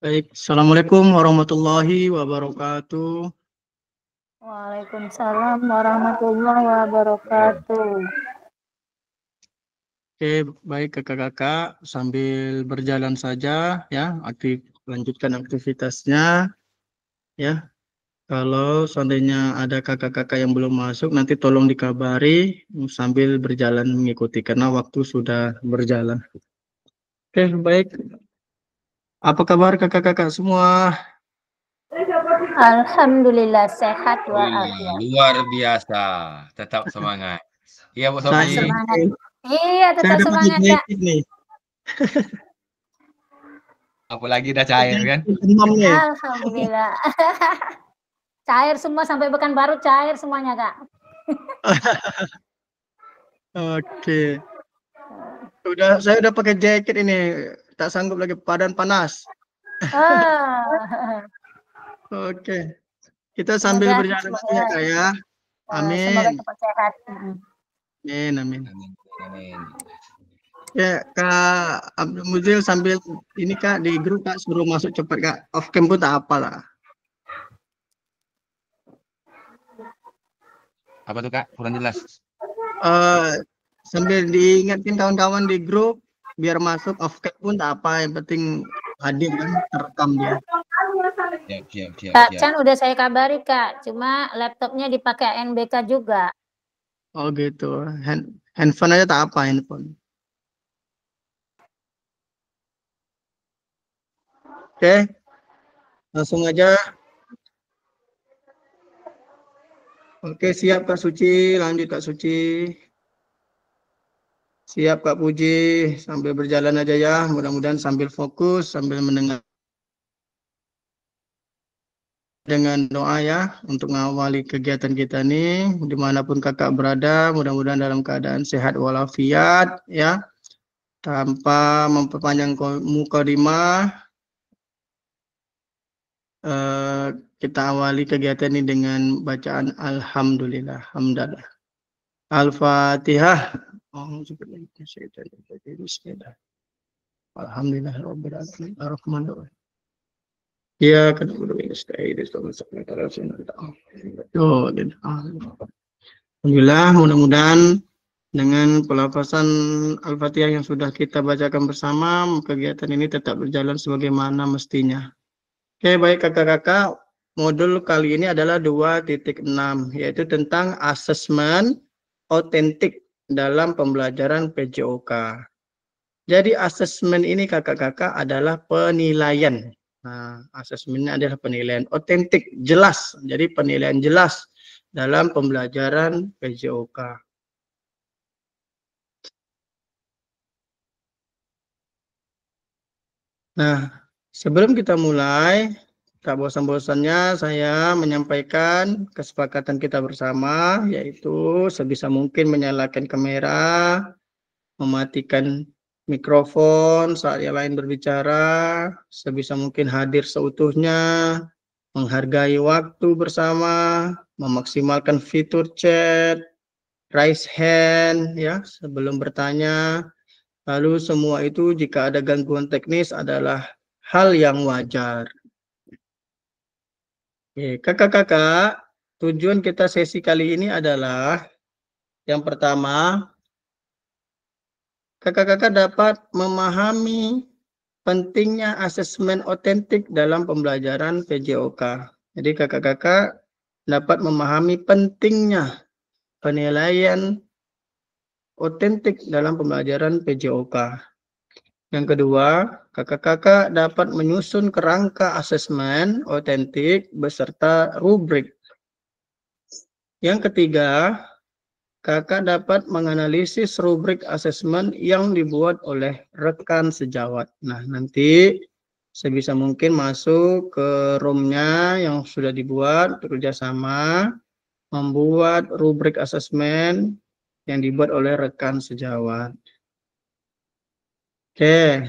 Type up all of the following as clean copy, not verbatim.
Baik, Assalamualaikum warahmatullahi wabarakatuh. Waalaikumsalam warahmatullahi wabarakatuh. Oke, baik kakak-kakak, sambil berjalan saja ya, lanjutkan aktivitasnya ya. Kalau seandainya ada kakak-kakak yang belum masuk, nanti tolong dikabari sambil berjalan mengikuti karena waktu sudah berjalan. Oke, baik. Apa kabar kakak-kakak semua? Alhamdulillah sehat Wih, walafiat. luar biasa. Tetap semangat. Iya, Bu Tetap Sofi. Saya semangat. Iya, saya tetap dapat semangat, Kak. jacket nih. Apalagi udah cair kan? Demam nih. Alhamdulillah. Cair semua sampai Pekanbaru cair semuanya, Kak. Oke. Saya udah pakai jaket ini, tak sanggup lagi, badan panas. Ah. Oke, kita sambil berjalan saja Kak ya. Semoga Amin. cepat sehat. Amin, amin. Amin. Amin. Ya Kak Abdul Muzil sambil ini Kak di grup Kak suruh masuk cepat Kak. Off cam pun tak apa lah. Apa tuh, Kak? Kurang jelas. Sambil diingatkan kawan-kawan di grup biar masuk, off cam pun tak apa, yang penting hadir kan, terekam dia. Siap. Kak Chan udah saya kabari, Kak. Cuma laptopnya dipakai NBK juga. Oh gitu. Handphone aja tak apa, handphone. Oke. Langsung aja. Oke, siap Kak Suci, lanjut Kak Suci. Siap Kak Puji, sambil berjalan aja ya, mudah-mudahan sambil fokus, sambil mendengar dengan doa ya, untuk mengawali kegiatan kita nih, dimanapun kakak berada, mudah-mudahan dalam keadaan sehat walafiat ya, tanpa memperpanjang mukadimah. Kita awali kegiatan ini dengan bacaan Alhamdulillah, hamdalah. Al-Fatihah. Alhamdulillah rabbil alamin arrahmanir rahim. Ya kan Alhamdulillah, mudah-mudahan dengan pelafasan Al-Fatihah yang sudah kita bacakan bersama, kegiatan ini tetap berjalan sebagaimana mestinya. Oke, baik kakak-kakak, modul kali ini adalah 2.6, yaitu tentang asesmen otentik dalam pembelajaran PJOK. Jadi asesmen ini kakak-kakak adalah penilaian. Nah, asesmennya adalah penilaian otentik, jelas. Jadi penilaian jelas dalam pembelajaran PJOK. Nah, sebelum kita mulai, tak bosan-bosannya saya menyampaikan kesepakatan kita bersama, yaitu sebisa mungkin menyalakan kamera, mematikan mikrofon saat yang lain berbicara, sebisa mungkin hadir seutuhnya, menghargai waktu bersama, memaksimalkan fitur chat, raise hand ya sebelum bertanya. Lalu semua itu jika ada gangguan teknis adalah hal yang wajar. Oke, kakak-kakak, tujuan kita sesi kali ini adalah yang pertama, kakak-kakak dapat memahami pentingnya asesmen otentik dalam pembelajaran PJOK. Jadi kakak-kakak dapat memahami pentingnya penilaian otentik dalam pembelajaran PJOK. Yang kedua, kakak-kakak dapat menyusun kerangka asesmen otentik beserta rubrik. Yang ketiga, kakak dapat menganalisis rubrik asesmen yang dibuat oleh rekan sejawat. Nah, nanti sebisa mungkin masuk ke roomnya yang sudah dibuat, bekerja sama, membuat rubrik asesmen yang dibuat oleh rekan sejawat. Oke,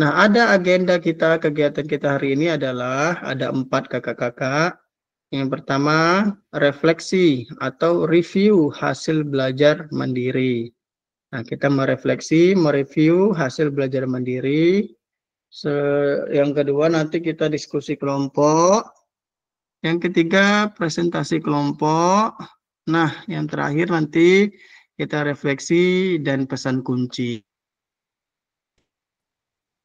nah ada agenda kita, kegiatan kita hari ini adalah ada 4 kakak-kakak. Yang pertama, refleksi atau review hasil belajar mandiri. Nah, kita merefleksi, mereview hasil belajar mandiri. Yang kedua nanti kita diskusi kelompok. Yang ketiga presentasi kelompok. Nah, yang terakhir nanti kita refleksi dan pesan kunci.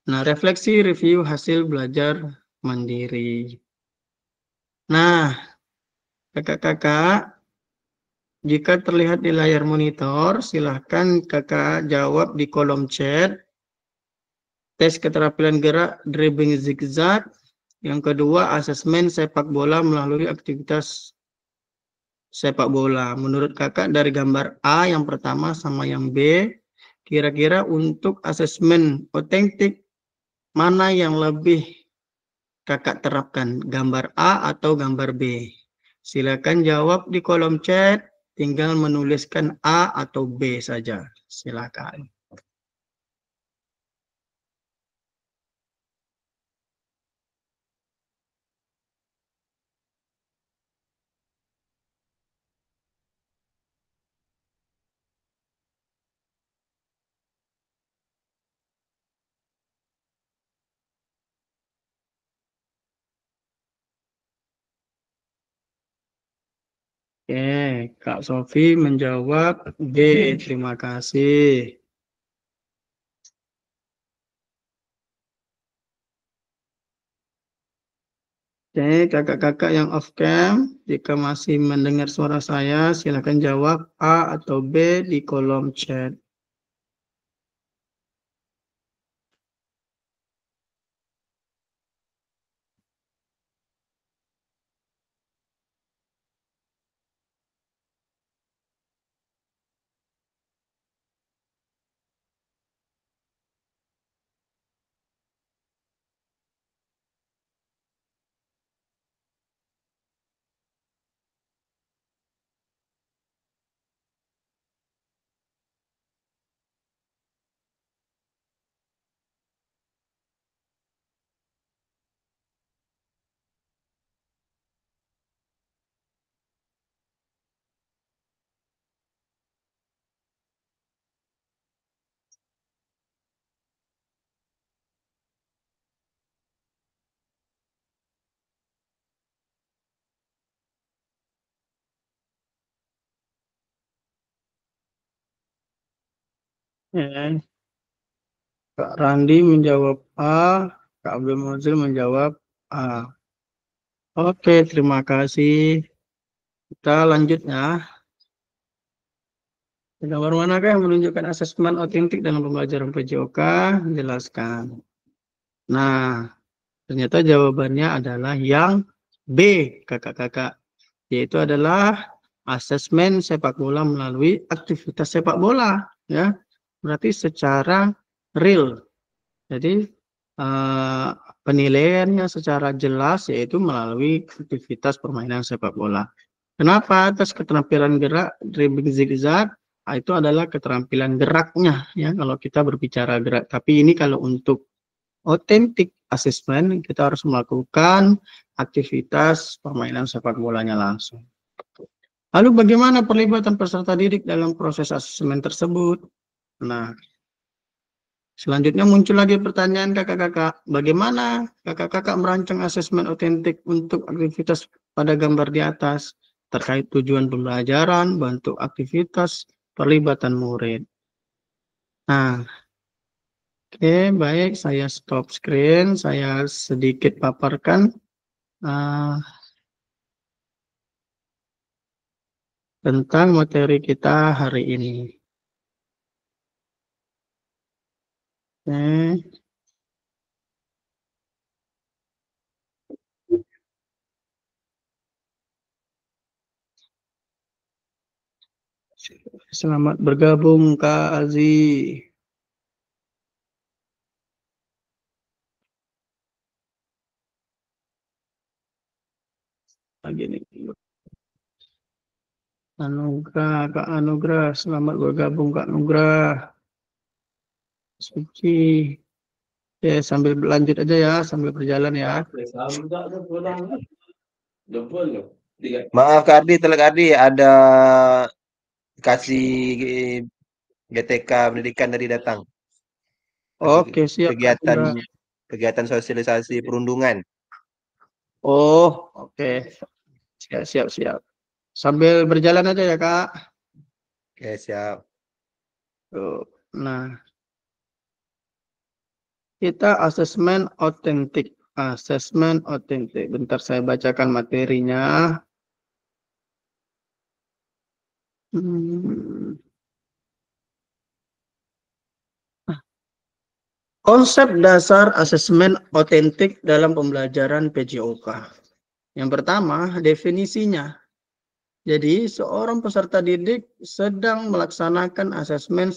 Nah, refleksi review hasil belajar mandiri. Nah, kakak-kakak, jika terlihat di layar monitor, silahkan kakak jawab di kolom chat. Tes keterampilan gerak dribbling zigzag. Yang kedua, asesmen sepak bola melalui aktivitas sepak bola. Menurut kakak dari gambar A yang pertama sama yang B, kira-kira untuk asesmen otentik mana yang lebih kakak terapkan, gambar A atau gambar B? Silakan jawab di kolom chat, tinggal menuliskan A atau B saja. Silakan. Oke, Kak Sofi menjawab B. Terima kasih. Oke, kakak-kakak yang off cam, jika masih mendengar suara saya, silakan jawab A atau B di kolom chat. Ya. Kak Randi menjawab A, Kak Abdul Mazil menjawab A. Oke, terima kasih. Kita lanjut ya. Gambar manakah yang menunjukkan asesmen otentik dalam pembelajaran PJOK? Jelaskan. Nah, ternyata jawabannya adalah yang B, kakak-kakak. Yaitu adalah asesmen sepak bola melalui aktivitas sepak bola. Ya, berarti secara real. Jadi, penilaiannya secara jelas yaitu melalui aktivitas permainan sepak bola. Kenapa? Atas keterampilan gerak dribbling zigzag itu adalah keterampilan geraknya ya kalau kita berbicara gerak. Tapi ini kalau untuk authentic assessment kita harus melakukan aktivitas permainan sepak bolanya langsung. Lalu bagaimana perlibatan peserta didik dalam proses asesmen tersebut? Nah, selanjutnya muncul lagi pertanyaan kakak-kakak, bagaimana kakak-kakak merancang asesmen otentik untuk aktivitas pada gambar di atas terkait tujuan pembelajaran, bentuk aktivitas, perlibatan murid. Nah, oke, baik, saya stop screen, saya sedikit paparkan tentang materi kita hari ini. Oke. Selamat bergabung Kak Azi. Lagi nih. Anugrah, Kak Anugrah, selamat bergabung Kak Anugrah. Suci. Oke, sambil lanjut aja ya, sambil berjalan ya. Maaf Kak Ardi, Telek Ardi, ada kasih GTK pendidikan tadi datang. Oke, siap Kak Kegiatan Anugrah. kegiatan sosialisasi perundungan. Oh, oke. Siap. Sambil berjalan aja ya, Kak. Oke, siap. Tuh. Nah, kita asesmen otentik. Asesmen otentik. Bentar saya bacakan materinya. Konsep dasar asesmen otentik dalam pembelajaran PJOK. Yang pertama, definisinya. Jadi, seorang peserta didik sedang melaksanakan asesmen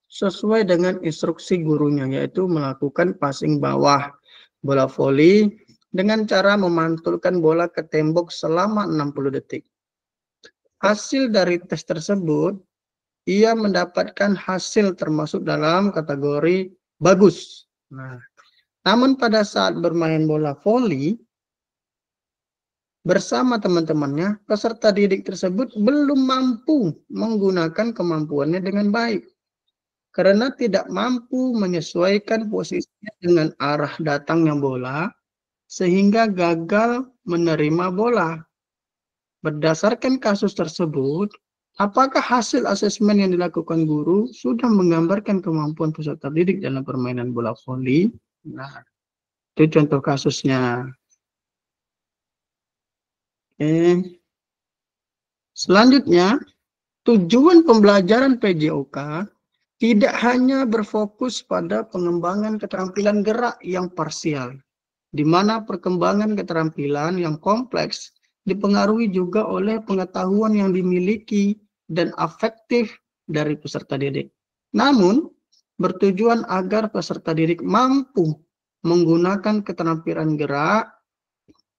sesuai dengan instruksi gurunya, yaitu melakukan passing bawah bola voli dengan cara memantulkan bola ke tembok selama 60 detik. Hasil dari tes tersebut, ia mendapatkan hasil termasuk dalam kategori bagus. Nah, namun pada saat bermain bola voli bersama teman-temannya, peserta didik tersebut belum mampu menggunakan kemampuannya dengan baik karena tidak mampu menyesuaikan posisinya dengan arah datangnya bola sehingga gagal menerima bola. Berdasarkan kasus tersebut, apakah hasil asesmen yang dilakukan guru sudah menggambarkan kemampuan peserta didik dalam permainan bola voli? Nah, itu contoh kasusnya. Oke. Selanjutnya, tujuan pembelajaran PJOK tidak hanya berfokus pada pengembangan keterampilan gerak yang parsial, di mana perkembangan keterampilan yang kompleks dipengaruhi juga oleh pengetahuan yang dimiliki dan afektif dari peserta didik. Namun, bertujuan agar peserta didik mampu menggunakan keterampilan gerak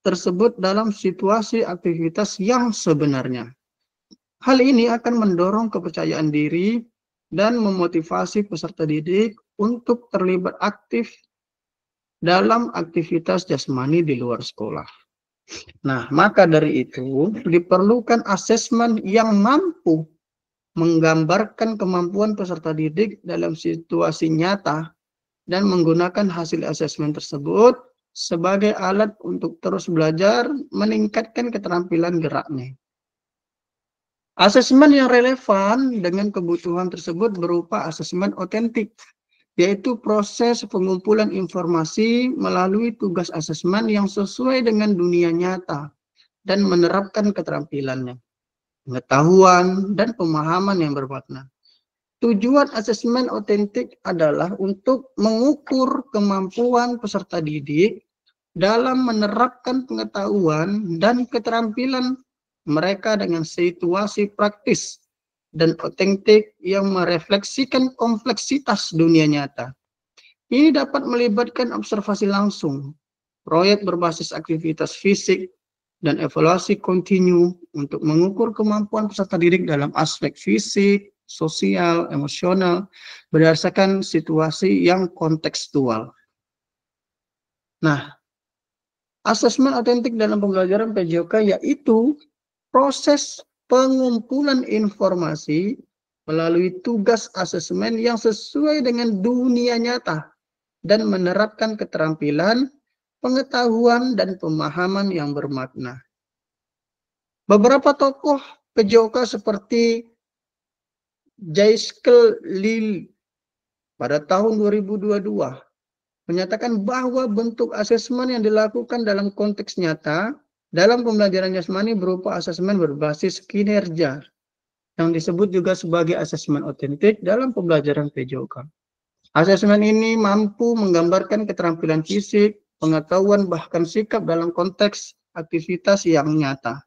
tersebut dalam situasi aktivitas yang sebenarnya. Hal ini akan mendorong kepercayaan diri dan memotivasi peserta didik untuk terlibat aktif dalam aktivitas jasmani di luar sekolah. Nah, maka dari itu diperlukan asesmen yang mampu menggambarkan kemampuan peserta didik dalam situasi nyata dan menggunakan hasil asesmen tersebut sebagai alat untuk terus belajar meningkatkan keterampilan geraknya. Asesmen yang relevan dengan kebutuhan tersebut berupa asesmen otentik, yaitu proses pengumpulan informasi melalui tugas asesmen yang sesuai dengan dunia nyata dan menerapkan keterampilannya, pengetahuan, dan pemahaman yang bermakna. Tujuan asesmen otentik adalah untuk mengukur kemampuan peserta didik dalam menerapkan pengetahuan dan keterampilan mereka dengan situasi praktis dan otentik yang merefleksikan kompleksitas dunia nyata. Ini dapat melibatkan observasi langsung, proyek berbasis aktivitas fisik, dan evaluasi kontinu untuk mengukur kemampuan peserta didik dalam aspek fisik, sosial, emosional, berdasarkan situasi yang kontekstual. Nah, asesmen otentik dalam pembelajaran PJOK yaitu proses pengumpulan informasi melalui tugas asesmen yang sesuai dengan dunia nyata dan menerapkan keterampilan, pengetahuan, dan pemahaman yang bermakna. Beberapa tokoh PJOK seperti Jaiskel Lil pada tahun 2022 menyatakan bahwa bentuk asesmen yang dilakukan dalam konteks nyata dalam pembelajaran jasmani berupa asesmen berbasis kinerja yang disebut juga sebagai asesmen otentik dalam pembelajaran PJOK. Asesmen ini mampu menggambarkan keterampilan fisik, pengetahuan, bahkan sikap dalam konteks aktivitas yang nyata.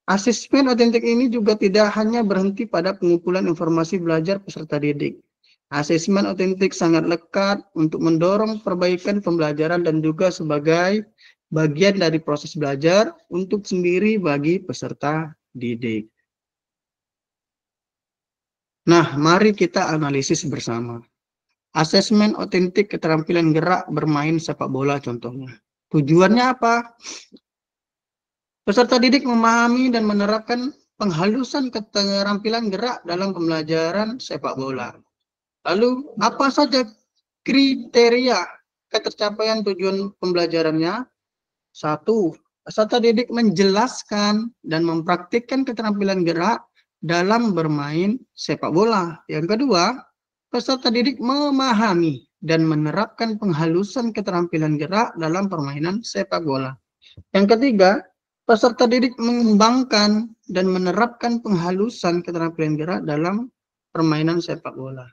Asesmen otentik ini juga tidak hanya berhenti pada pengumpulan informasi belajar peserta didik. Asesmen otentik sangat lekat untuk mendorong perbaikan pembelajaran dan juga sebagai bagian dari proses belajar untuk sendiri bagi peserta didik. Nah, mari kita analisis bersama. Asesmen otentik keterampilan gerak bermain sepak bola contohnya. Tujuannya apa? Peserta didik memahami dan menerapkan penghalusan keterampilan gerak dalam pembelajaran sepak bola. Lalu, apa saja kriteria ketercapaian tujuan pembelajarannya? 1. Peserta didik menjelaskan dan mempraktikkan keterampilan gerak dalam bermain sepak bola. Yang kedua, peserta didik memahami dan menerapkan penghalusan keterampilan gerak dalam permainan sepak bola. Yang ketiga, peserta didik mengembangkan dan menerapkan penghalusan keterampilan gerak dalam permainan sepak bola.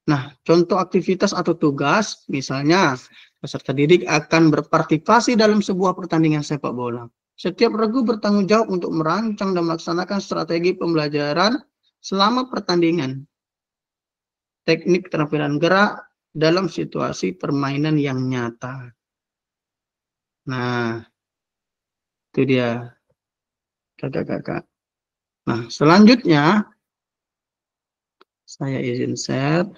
Nah, contoh aktivitas atau tugas, misalnya peserta didik akan berpartisipasi dalam sebuah pertandingan sepak bola. Setiap regu bertanggung jawab untuk merancang dan melaksanakan strategi pembelajaran selama pertandingan. Teknik keterampilan gerak dalam situasi permainan yang nyata. Nah, itu dia, kakak-kakak. Nah, selanjutnya, saya izin share.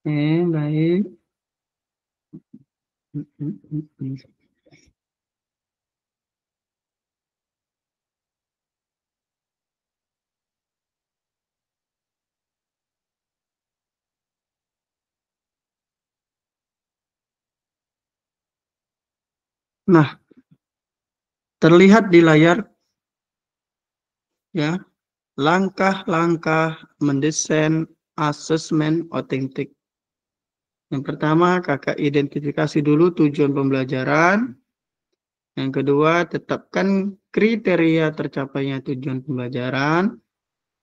Baik. Nah, terlihat di layar ya, langkah-langkah mendesain asesmen otentik. Yang pertama, kakak identifikasi dulu tujuan pembelajaran. Yang kedua, tetapkan kriteria tercapainya tujuan pembelajaran.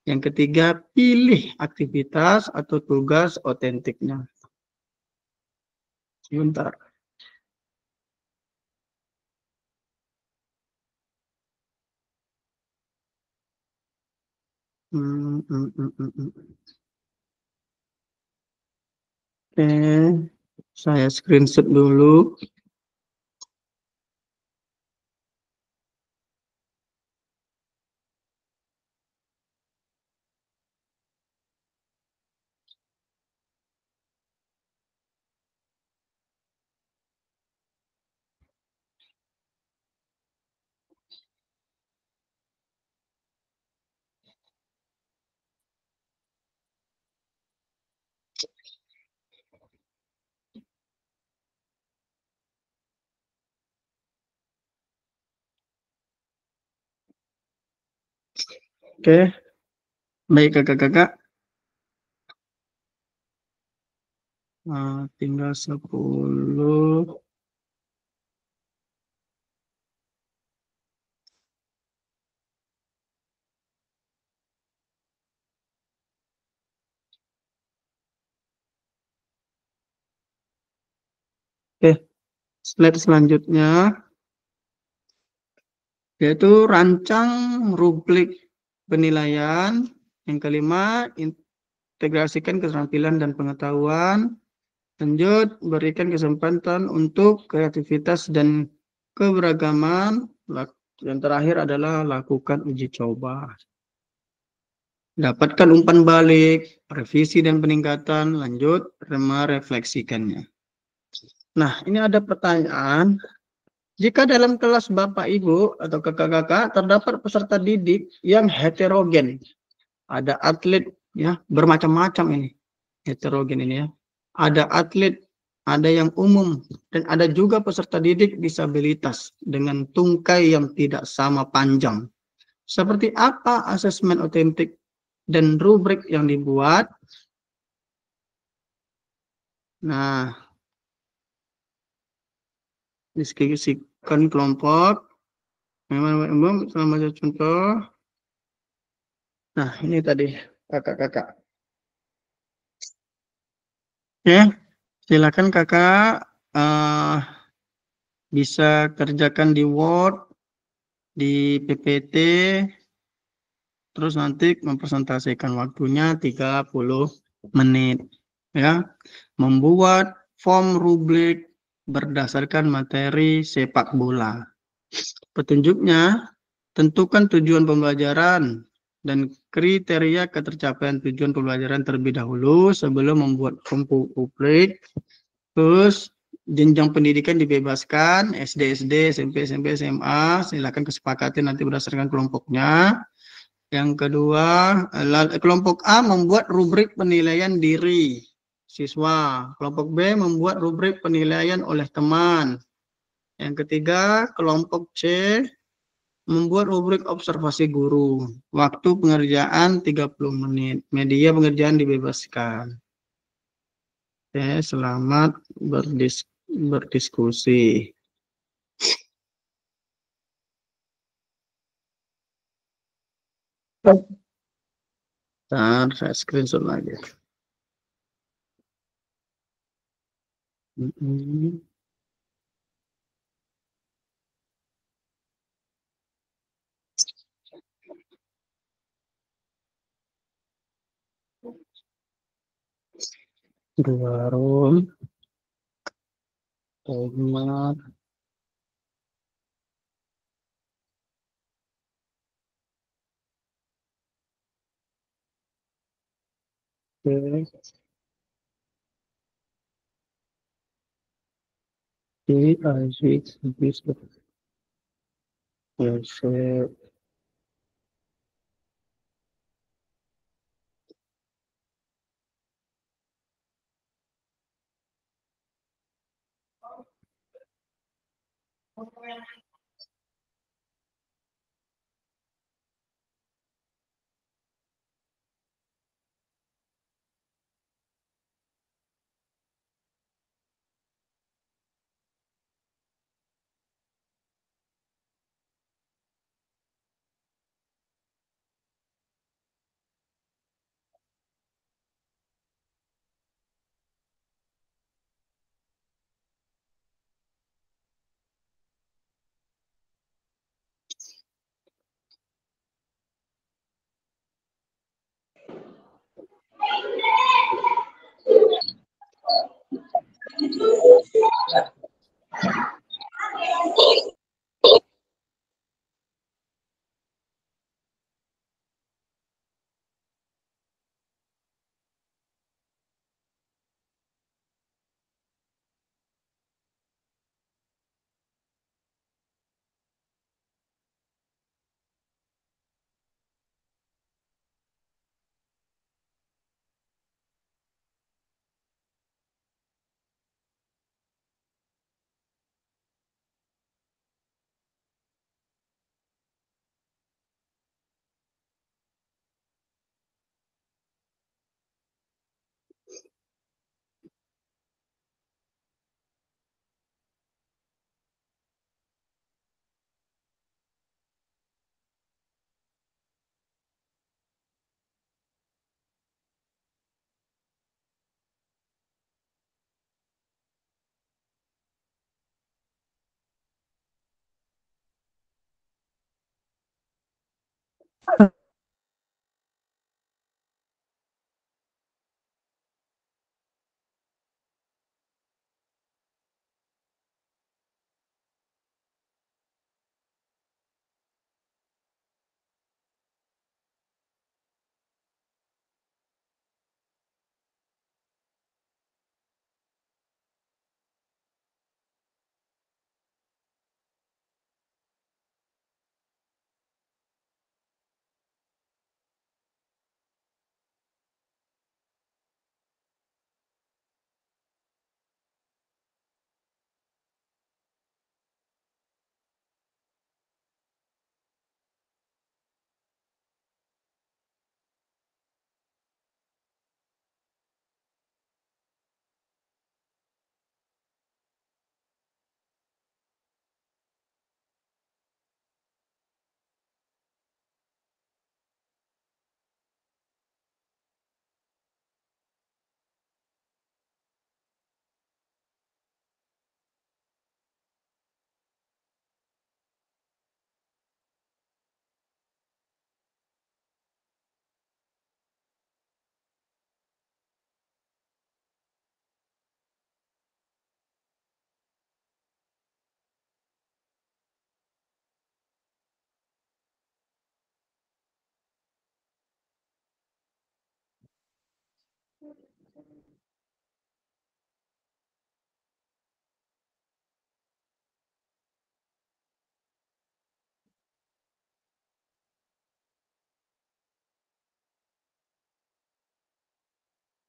Yang ketiga, pilih aktivitas atau tugas otentiknya. Sebentar. Oke, saya screenshot dulu. Oke, baik kakak-kakak. Tinggal 10. Oke, slide selanjutnya yaitu rancang rubrik penilaian. Yang kelima, integrasikan keterampilan dan pengetahuan. Lanjut, berikan kesempatan untuk kreativitas dan keberagaman. Yang terakhir adalah lakukan uji coba. Dapatkan umpan balik, revisi dan peningkatan, lanjut, merefleksikannya. Nah, ini ada pertanyaan. Jika dalam kelas Bapak Ibu atau kakak-kakak terdapat peserta didik yang heterogen, ada atlet ya bermacam-macam ini, heterogen ini ya. Ada atlet, ada yang umum, dan ada juga peserta didik disabilitas dengan tungkai yang tidak sama panjang. Seperti apa asesmen otentik dan rubrik yang dibuat? Nah, diskusikan kelompok. Memang selama contoh. Nah, ini tadi kakak-kakak. Oke, silakan kakak bisa kerjakan di Word, di PPT, terus nanti mempresentasikan waktunya 30 menit. ya, membuat form rubrik berdasarkan materi sepak bola. Petunjuknya, tentukan tujuan pembelajaran dan kriteria ketercapaian tujuan pembelajaran terlebih dahulu sebelum membuat form rubrik. Terus jenjang pendidikan dibebaskan, SD, SMP, SMA, silakan kesepakati nanti berdasarkan kelompoknya. Yang kedua, kelompok A membuat rubrik penilaian diri siswa. Kelompok B membuat rubrik penilaian oleh teman. Yang ketiga, kelompok C membuat rubrik observasi guru. Waktu pengerjaan 30 menit. Media pengerjaan dibebaskan. Oke, selamat berdiskusi. Ntar saya screenshot lagi. Dua room, tomat,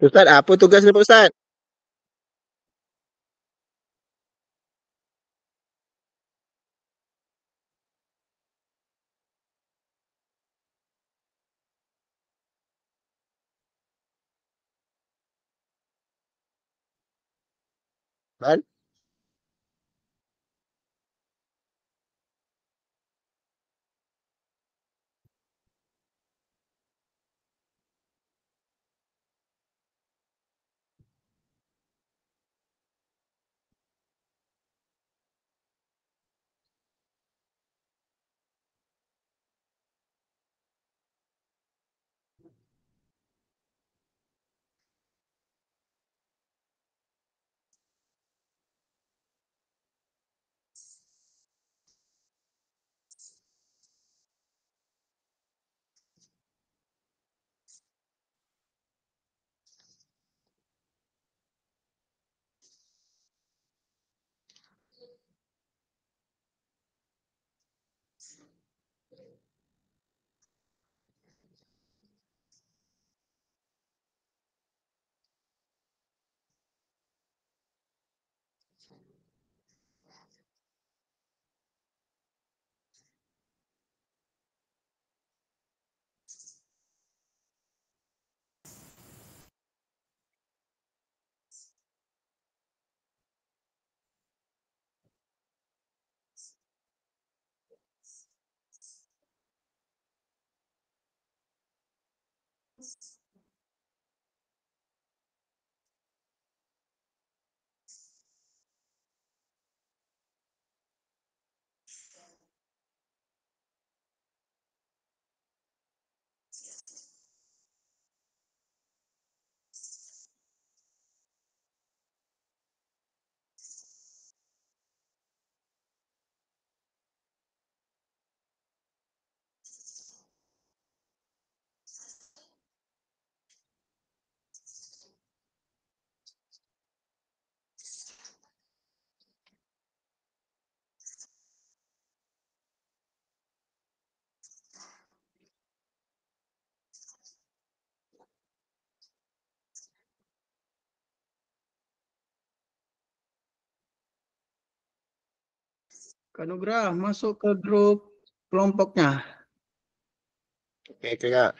Ustaz, apa tugasnya Pak Ustaz? Man? Kak Nugrah masuk ke grup kelompoknya. Oke, Kak.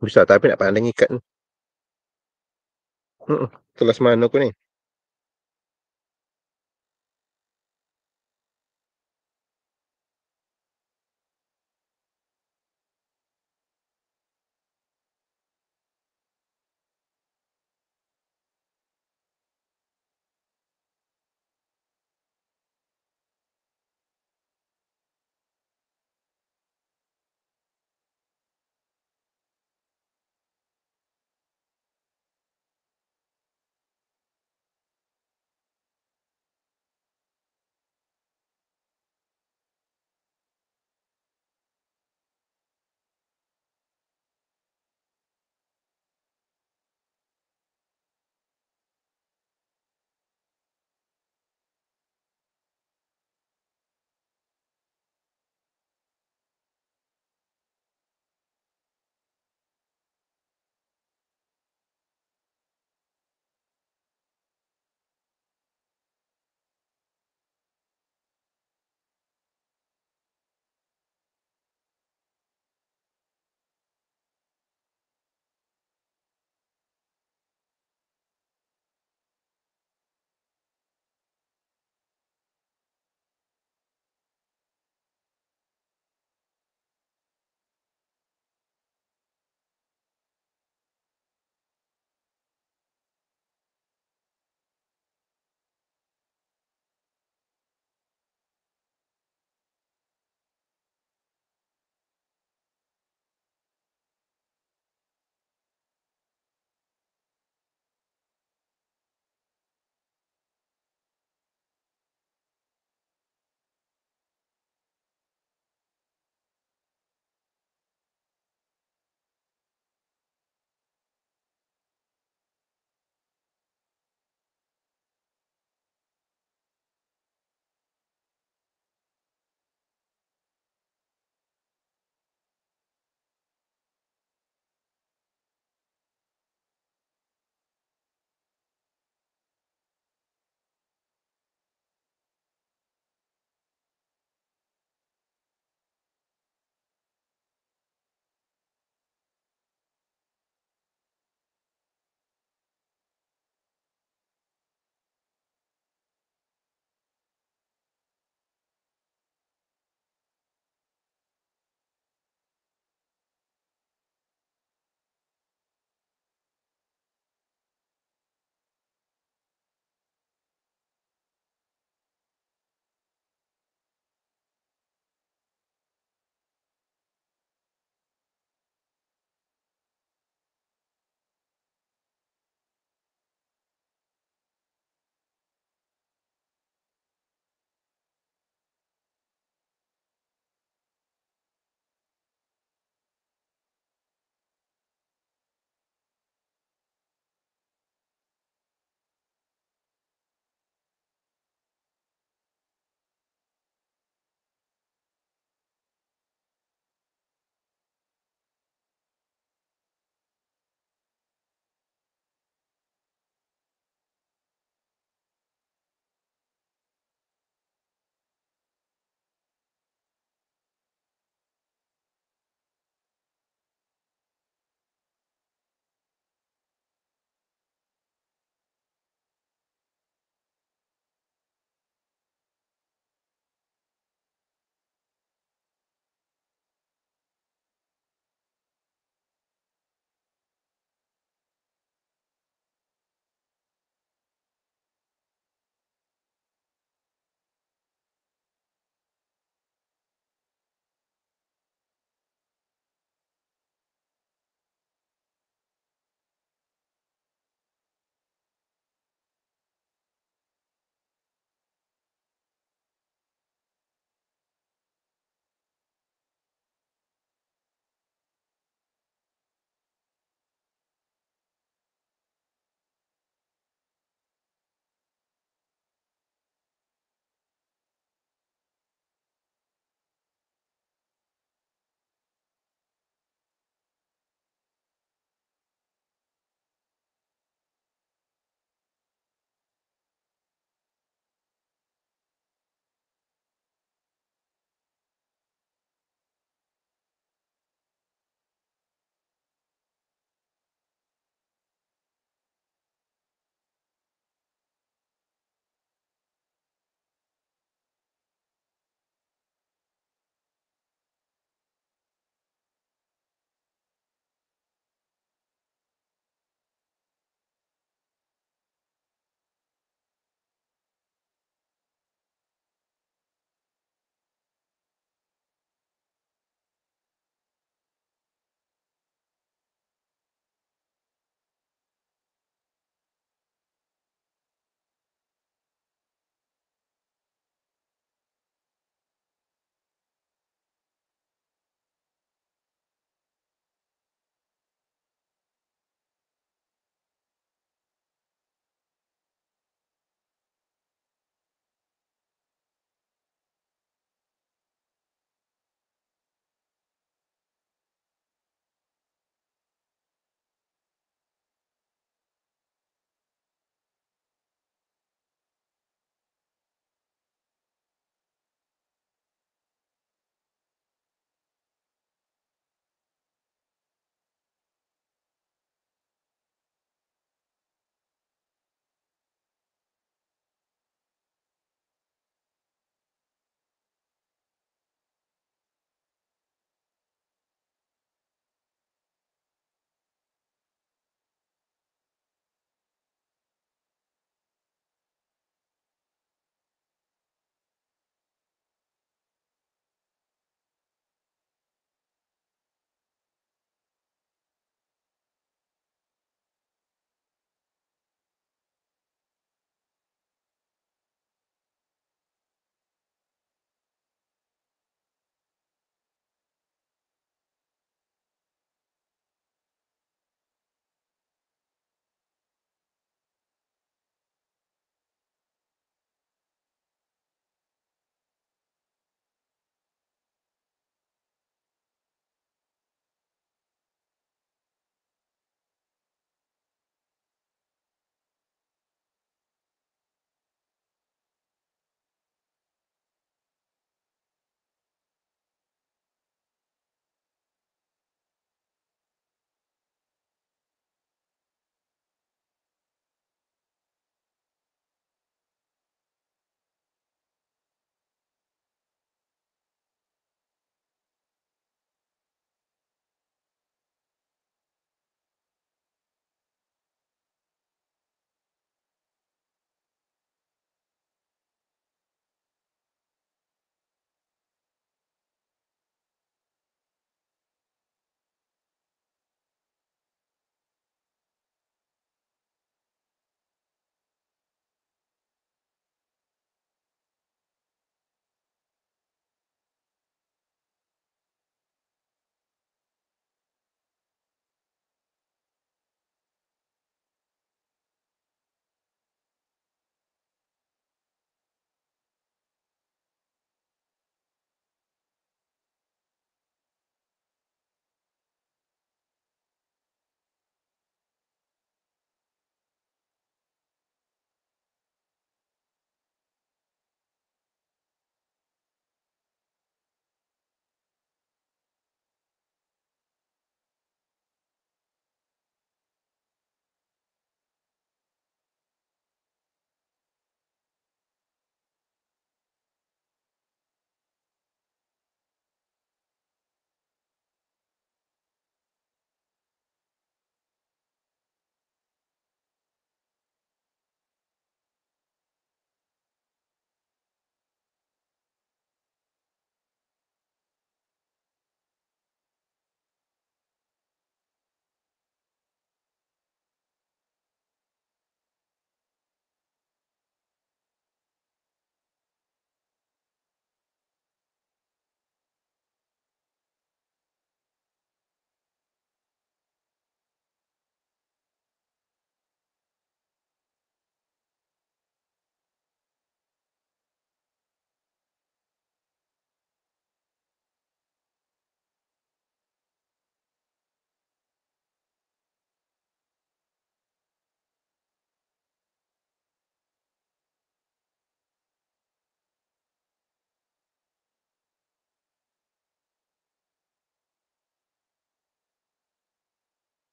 Bisa tapi nak pandang ikat ni. Kelas mana aku ni?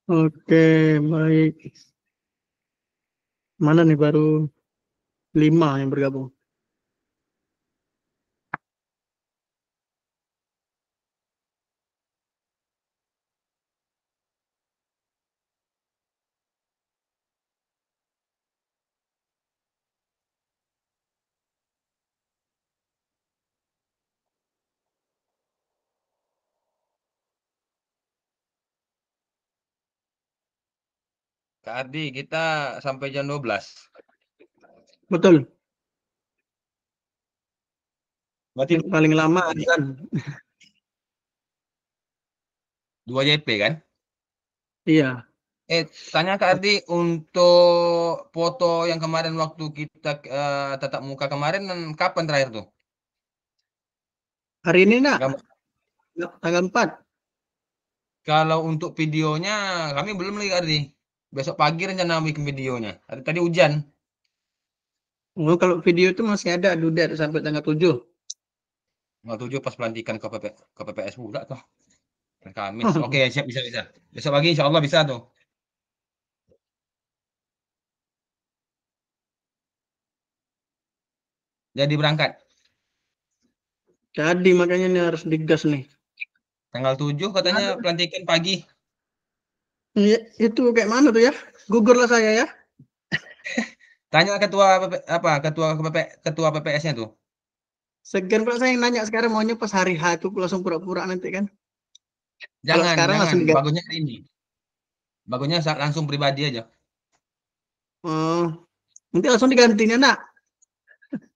Oke, baik. Mana nih baru 5 yang bergabung. Kak Ardi, kita sampai jam 12. Betul. Berarti Paling lama kan. 2 JP kan? Iya. Tanya Kak Ardi, untuk foto yang kemarin waktu kita tatap muka kemarin, kapan terakhir tuh? Hari ini nak, Gambar. tanggal 4. Kalau untuk videonya, kami belum lagi Kak Ardi. Besok pagi rencana bikin videonya. Tadi hujan. Oh, kalau video itu masih ada dudet sampai tanggal 7. Tanggal 7 pas pelantikan ke PPS pula tuh. Kamis. Oke, siap, bisa. Besok pagi insya Allah bisa tuh. Jadi berangkat. Jadi makanya ini harus digas nih. Tanggal 7 katanya pelantikan pagi. Iya, itu kayak mana tuh ya? Gugurlah saya ya. Tanya ketua ketua PPS-nya tuh. Segan pula saya yang nanya sekarang maunya pas hari H itu langsung pura-pura nanti kan. Kalau sekarang Jangan. langsung digas. Bagusnya ini. Bagusnya langsung pribadi aja. Oh, nanti langsung digantinya nak.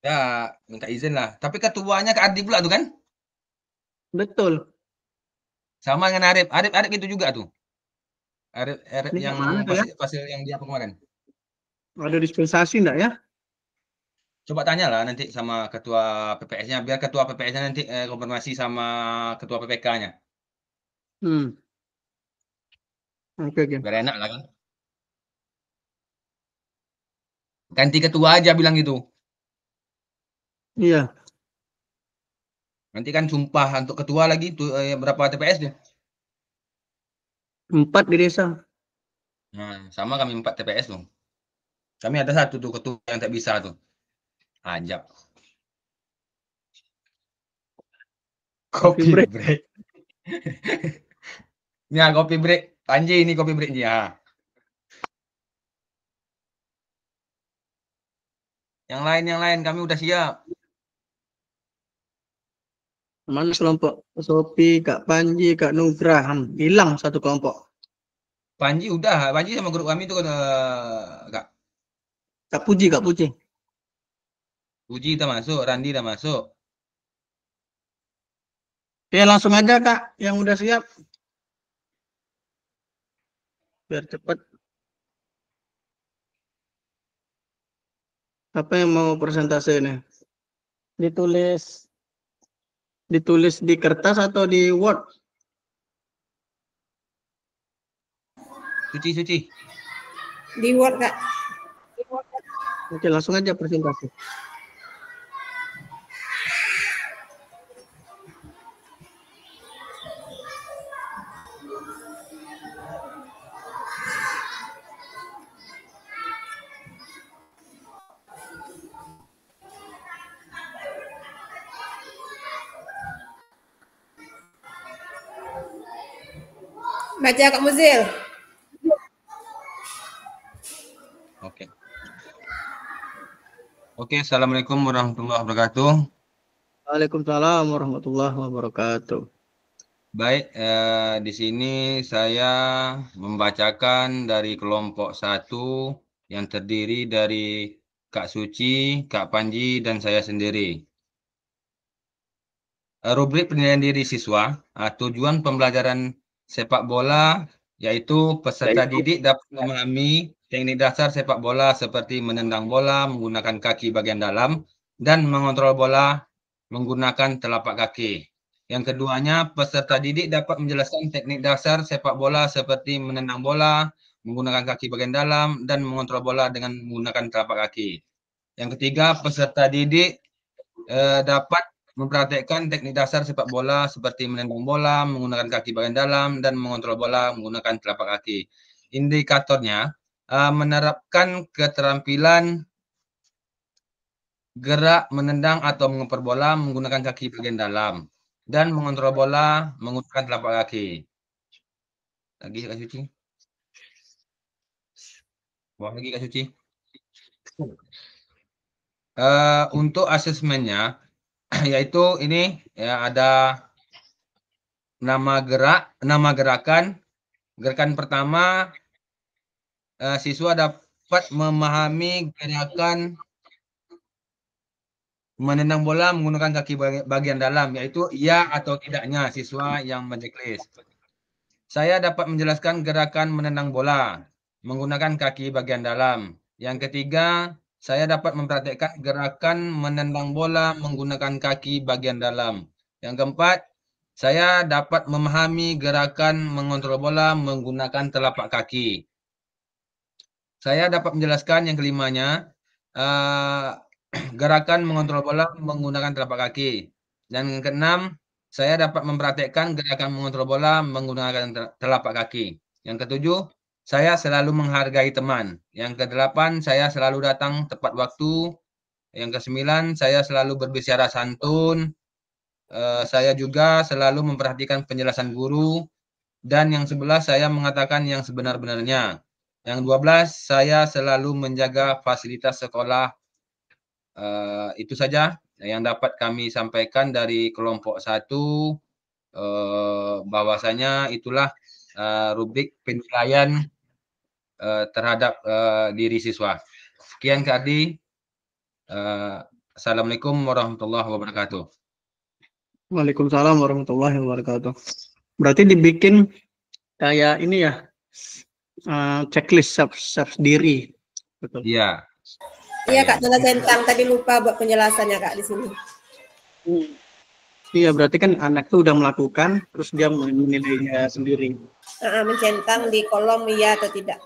Ya, minta izin lah. Tapi ketuanya Kak Ardi pula tuh kan? Betul. Sama dengan Arif. Arif itu juga tuh. Arif Ini yang kayak mana tuh ya? pasir yang dia kemarin. Ada dispensasi enggak ya? Coba tanya lah nanti sama ketua PPS-nya. Biar ketua PPS-nya nanti konfirmasi sama ketua PPK-nya. Hmm. Oke. Biar enak lah kan. Ganti ketua aja bilang gitu. Iya. Nanti kan sumpah untuk ketua lagi tuh berapa TPS tuh? 4 di desa. Nah, sama kami 4 TPS tuh. Kami ada satu tuh ketua yang tak bisa tuh. Ajab. Coffee break. Ya, kopi break. Panji ini kopi breaknya. Ya. Yang lain kami udah siap. Mana kelompok Sopi, Kak Panji, Kak Nugrah. Hilang satu kelompok. Panji udah, Panji sama grup kami tuh Kak. Kak Puji. Puji udah masuk, Randi udah masuk. Ya langsung aja Kak yang udah siap. Biar cepat. Apa yang mau presentasi ini? Ditulis di kertas atau di Word? Suci. Di Word, Kak. Oke, langsung aja presentasi. Baca Kak Muzil. Oke, Assalamualaikum warahmatullahi wabarakatuh. Waalaikumsalam warahmatullahi wabarakatuh. Baik, di sini saya membacakan dari kelompok 1 yang terdiri dari Kak Suci, Kak Panji, dan saya sendiri. Rubrik penilaian diri siswa, tujuan pembelajaran sepak bola yaitu peserta didik dapat memahami teknik dasar sepak bola seperti menendang bola menggunakan kaki bagian dalam dan mengontrol bola menggunakan telapak kaki. Yang keduanya, peserta didik dapat menjelaskan teknik dasar sepak bola seperti menendang bola menggunakan kaki bagian dalam dan mengontrol bola dengan menggunakan telapak kaki. Yang ketiga, peserta didik dapat mempraktekkan teknik dasar sepak bola seperti menendang bola, menggunakan kaki bagian dalam, dan mengontrol bola menggunakan telapak kaki. Indikatornya, menerapkan keterampilan gerak menendang atau mengoper bola menggunakan kaki bagian dalam, dan mengontrol bola menggunakan telapak kaki. Lagi Kak Suci? Bawah lagi Kak Suci. Untuk asesmennya, yaitu ini ya ada nama gerakan. Gerakan pertama, siswa dapat memahami gerakan menendang bola menggunakan kaki bagian dalam, yaitu iya atau tidaknya siswa yang menceklis. Saya dapat menjelaskan gerakan menendang bola menggunakan kaki bagian dalam. Yang ketiga, saya dapat mempraktekkan gerakan menendang bola menggunakan kaki bagian dalam. Yang keempat, saya dapat memahami gerakan mengontrol bola menggunakan telapak kaki. Saya dapat menjelaskan yang kelimanya, gerakan mengontrol bola menggunakan telapak kaki. Dan yang keenam, saya dapat mempraktekkan gerakan mengontrol bola menggunakan telapak kaki. Yang ketujuh, saya selalu menghargai teman. Yang kedelapan, saya selalu datang tepat waktu. Yang kesembilan, saya selalu berbicara santun. Saya juga selalu memperhatikan penjelasan guru. Dan yang 11, saya mengatakan yang sebenar-benarnya. Yang 12, saya selalu menjaga fasilitas sekolah. Itu saja yang dapat kami sampaikan dari kelompok 1. Bahwasanya itulah rubrik penilaian terhadap diri siswa. Sekian Kak Ardi. Assalamualaikum warahmatullahi wabarakatuh. Waalaikumsalam warahmatullahi wabarakatuh. Berarti dibikin kayak ini ya, checklist self diri. Betul. Iya. Iya Kak, tanda centang tadi lupa buat penjelasannya Kak di sini. Iya, berarti kan anak tuh udah melakukan, terus dia menilainya sendiri. Mencentang di kolom iya atau tidak.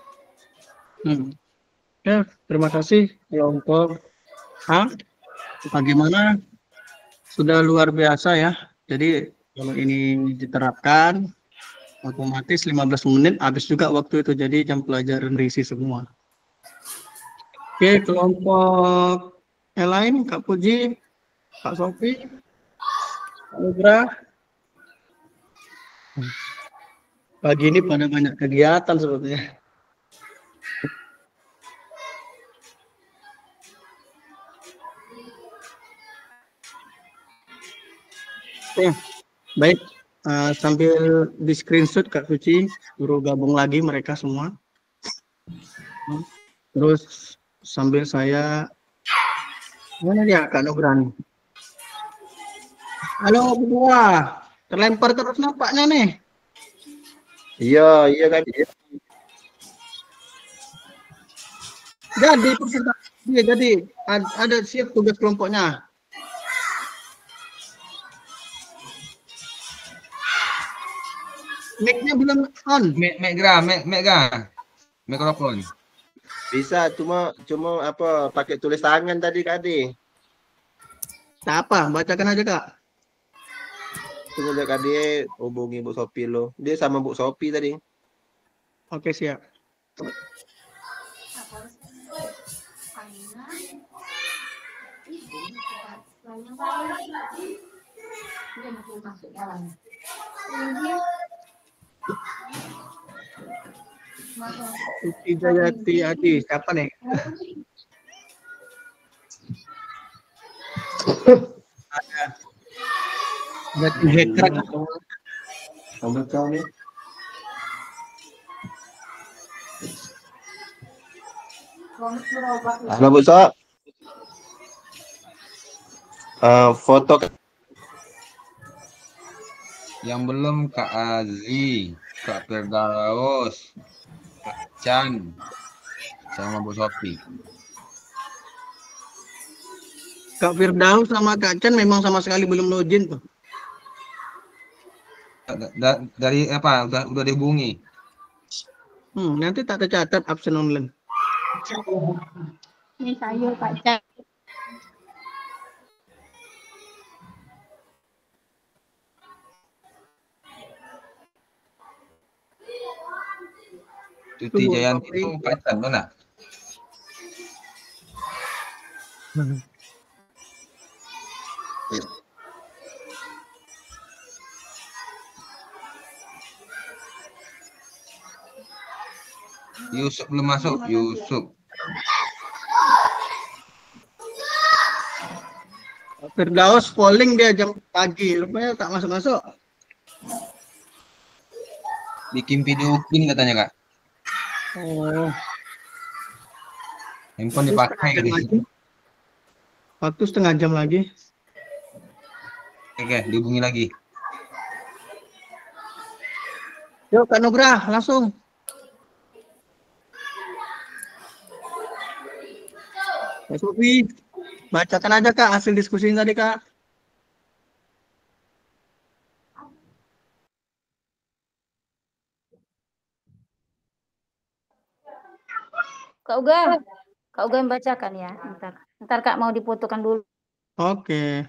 Ya, terima kasih kelompok A. Bagaimana? Sudah luar biasa ya. Jadi kalau ini diterapkan, otomatis 15 menit habis juga waktu itu. Jadi jam pelajaran berisi semua. Oke, kelompok yang lain, Kak Puji, Kak Sofi, Kak Nugra. Pagi ini pada banyak kegiatan sebetulnya. Oke, baik. Sambil di screenshot Kak Suci, suruh gabung lagi mereka semua. Terus sambil saya, mana dia Kak Nugrani? Halo berdua, terlempar terus nampaknya nih. Iya kan. Jadi presentasi, jadi ada siap tugas kelompoknya. Mic-nya belum on. Mega, mikrofon. Bisa, cuma apa pakai tulis tangan tadi Kak Adi. Tak apa, bacakan aja Kak. Tunggu Kak Adi hubungi Bu Sopi lo. Dia sama Bu Sopi tadi. Oke, siap. Suci Jayati Adi, siapa nih? Ada hacker. Sama kau nih. Halo Bu So. Foto Yang belum Kak Azi, Kak Firdaus, Kak Chan, sama Bu Sofi. Kak Firdaus sama Kak Chan memang sama sekali belum login tuh. Dari apa? Udah dihubungi. Nanti tak tercatat absen online. Ini saya Kak Chan. Tuti Jayanti itu pacar mana? Yusuf belum masuk. Yusuf. Firdaus polling dia jam pagi, rupanya tak masuk-masuk. Bikin video pin katanya, Kak. Oh, Handphone dipakai setengah jam gitu. lagi. Waktu setengah jam lagi. Oke, dihubungi lagi. Yuk Kak Nugrah, langsung. Kak Sofi, bacakan aja Kak hasil diskusinya tadi Kak. Kak Uga yang bacakan ya. Ntar Kak mau difotokan dulu. Oke.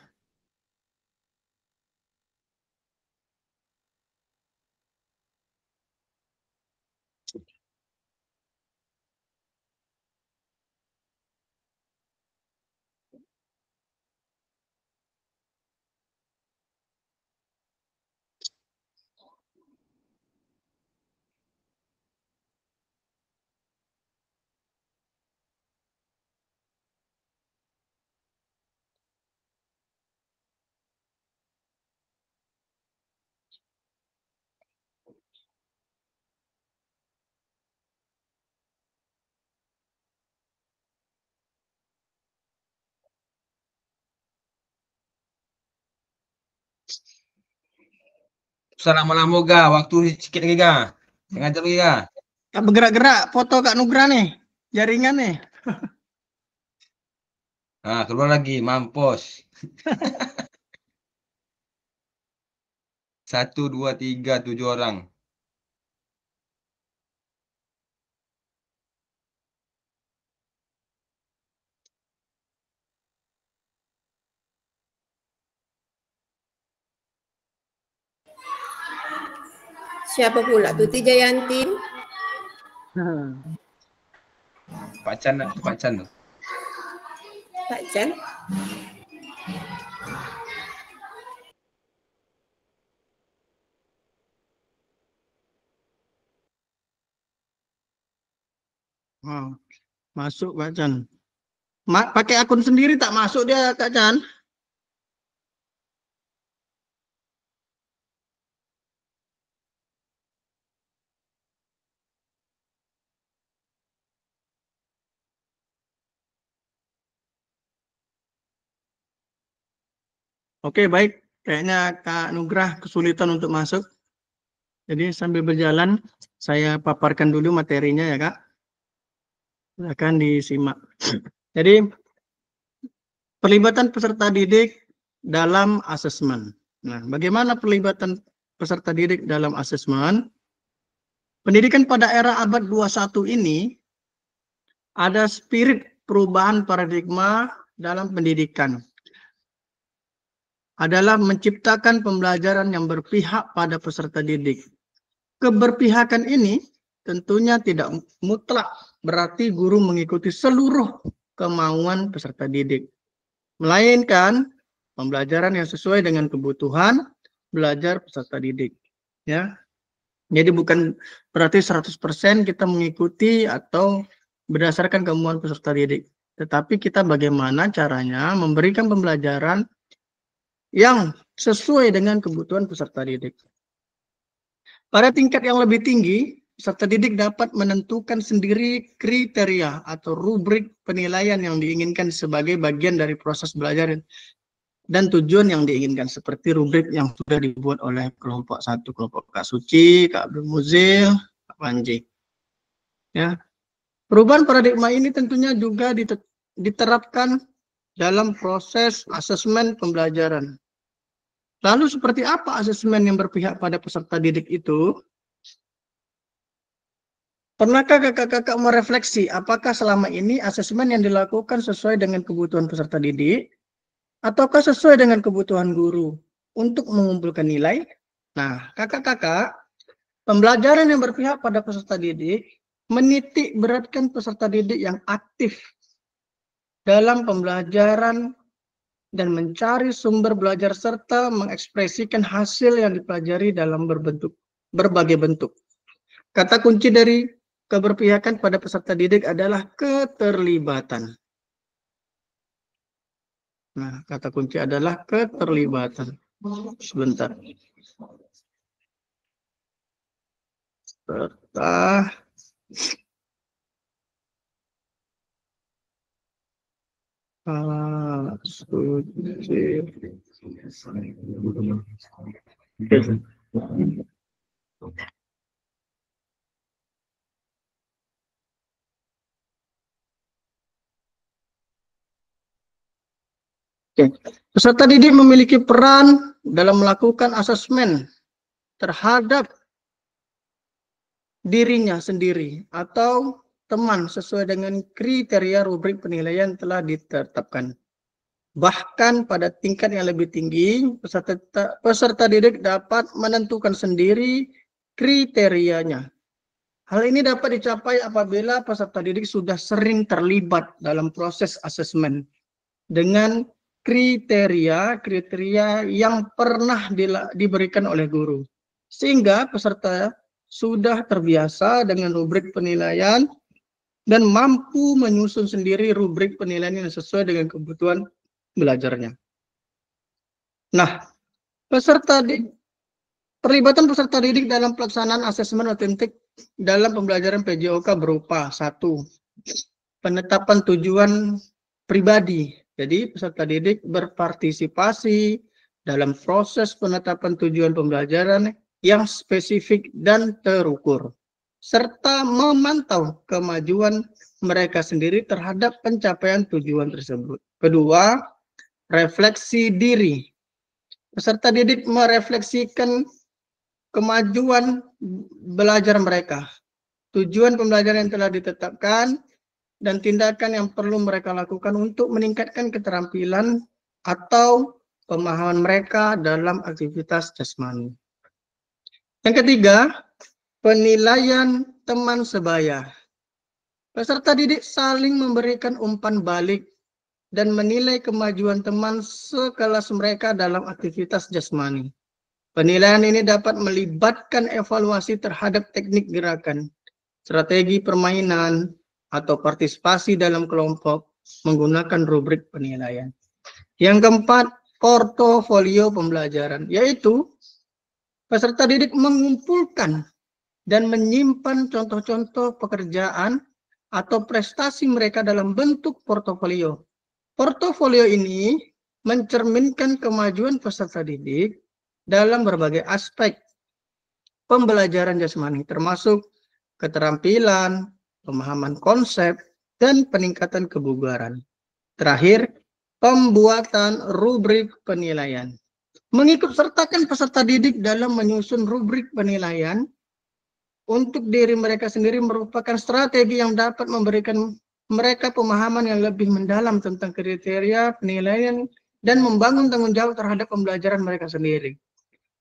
Lama-lama Ga, waktu sedikit lagi Ga. Setengah jam lagi Ga. Kak bergerak-gerak foto Kak Nugrah nih. Jaringan nih. Nah, keluar lagi, mampus. 1, 2, 3, 7 orang. Siapa pula? Tuti Jayanti. Pak Chan tuh. Pak Chan. Oh, masuk Kak Chan. Pakai akun sendiri tak masuk dia Kak Chan. Oke, baik. Kayaknya Kak Nugrah kesulitan untuk masuk. Jadi sambil berjalan, saya paparkan dulu materinya ya Kak. Silakan disimak. Jadi, perlibatan peserta didik dalam asesmen. Nah, bagaimana perlibatan peserta didik dalam asesmen? Pendidikan pada era abad 21 ini ada spirit perubahan paradigma dalam pendidikan. Adalah menciptakan pembelajaran yang berpihak pada peserta didik. Keberpihakan ini tentunya tidak mutlak berarti guru mengikuti seluruh kemauan peserta didik. Melainkan pembelajaran yang sesuai dengan kebutuhan belajar peserta didik. Ya. Jadi bukan berarti 100% kita mengikuti atau berdasarkan kemauan peserta didik. Tetapi kita bagaimana caranya memberikan pembelajaran yang sesuai dengan kebutuhan peserta didik. Pada tingkat yang lebih tinggi, peserta didik dapat menentukan sendiri kriteria atau rubrik penilaian yang diinginkan sebagai bagian dari proses belajar dan tujuan yang diinginkan, seperti rubrik yang sudah dibuat oleh kelompok 1, kelompok Kak Suci, Kak Abdul Muzil, Kak Panji. Ya. Perubahan paradigma ini tentunya juga diterapkan dalam proses asesmen pembelajaran. Lalu seperti apa asesmen yang berpihak pada peserta didik itu? Pernahkah kakak-kakak merefleksi apakah selama ini asesmen yang dilakukan sesuai dengan kebutuhan peserta didik ataukah sesuai dengan kebutuhan guru untuk mengumpulkan nilai? Nah, kakak-kakak, pembelajaran yang berpihak pada peserta didik menitik beratkan peserta didik yang aktif dalam pembelajaran dan mencari sumber belajar serta mengekspresikan hasil yang dipelajari dalam berbagai bentuk. Kata kunci dari keberpihakan pada peserta didik adalah keterlibatan. Nah, kata kunci adalah keterlibatan. Sebentar. Serta peserta didik memiliki peran dalam melakukan asesmen terhadap dirinya sendiri atau teman sesuai dengan kriteria rubrik penilaian telah ditetapkan. Bahkan pada tingkat yang lebih tinggi, peserta didik dapat menentukan sendiri kriterianya. Hal ini dapat dicapai apabila peserta didik sudah sering terlibat dalam proses asesmen dengan kriteria yang pernah diberikan oleh guru. Sehingga peserta sudah terbiasa dengan rubrik penilaian dan mampu menyusun sendiri rubrik penilaian yang sesuai dengan kebutuhan belajarnya. Nah, terlibatan peserta didik dalam pelaksanaan asesmen otentik dalam pembelajaran PJOK berupa 1. Penetapan tujuan pribadi. Jadi peserta didik berpartisipasi dalam proses penetapan tujuan pembelajaran yang spesifik dan terukur, serta memantau kemajuan mereka sendiri terhadap pencapaian tujuan tersebut. Kedua, refleksi diri. Peserta didik merefleksikan kemajuan belajar mereka, tujuan pembelajaran yang telah ditetapkan, dan tindakan yang perlu mereka lakukan untuk meningkatkan keterampilan atau pemahaman mereka dalam aktivitas jasmani. Yang ketiga, penilaian teman sebaya. Peserta didik saling memberikan umpan balik dan menilai kemajuan teman sekelas mereka dalam aktivitas jasmani. Penilaian ini dapat melibatkan evaluasi terhadap teknik gerakan, strategi permainan, atau partisipasi dalam kelompok menggunakan rubrik penilaian. Yang keempat, portofolio pembelajaran, yaitu peserta didik mengumpulkan dan menyimpan contoh-contoh pekerjaan atau prestasi mereka dalam bentuk portofolio. Portofolio ini mencerminkan kemajuan peserta didik dalam berbagai aspek pembelajaran jasmani, termasuk keterampilan, pemahaman konsep, dan peningkatan kebugaran. Terakhir, pembuatan rubrik penilaian. Mengikut sertakan peserta didik dalam menyusun rubrik penilaian untuk diri mereka sendiri merupakan strategi yang dapat memberikan mereka pemahaman yang lebih mendalam tentang kriteria penilaian dan membangun tanggung jawab terhadap pembelajaran mereka sendiri.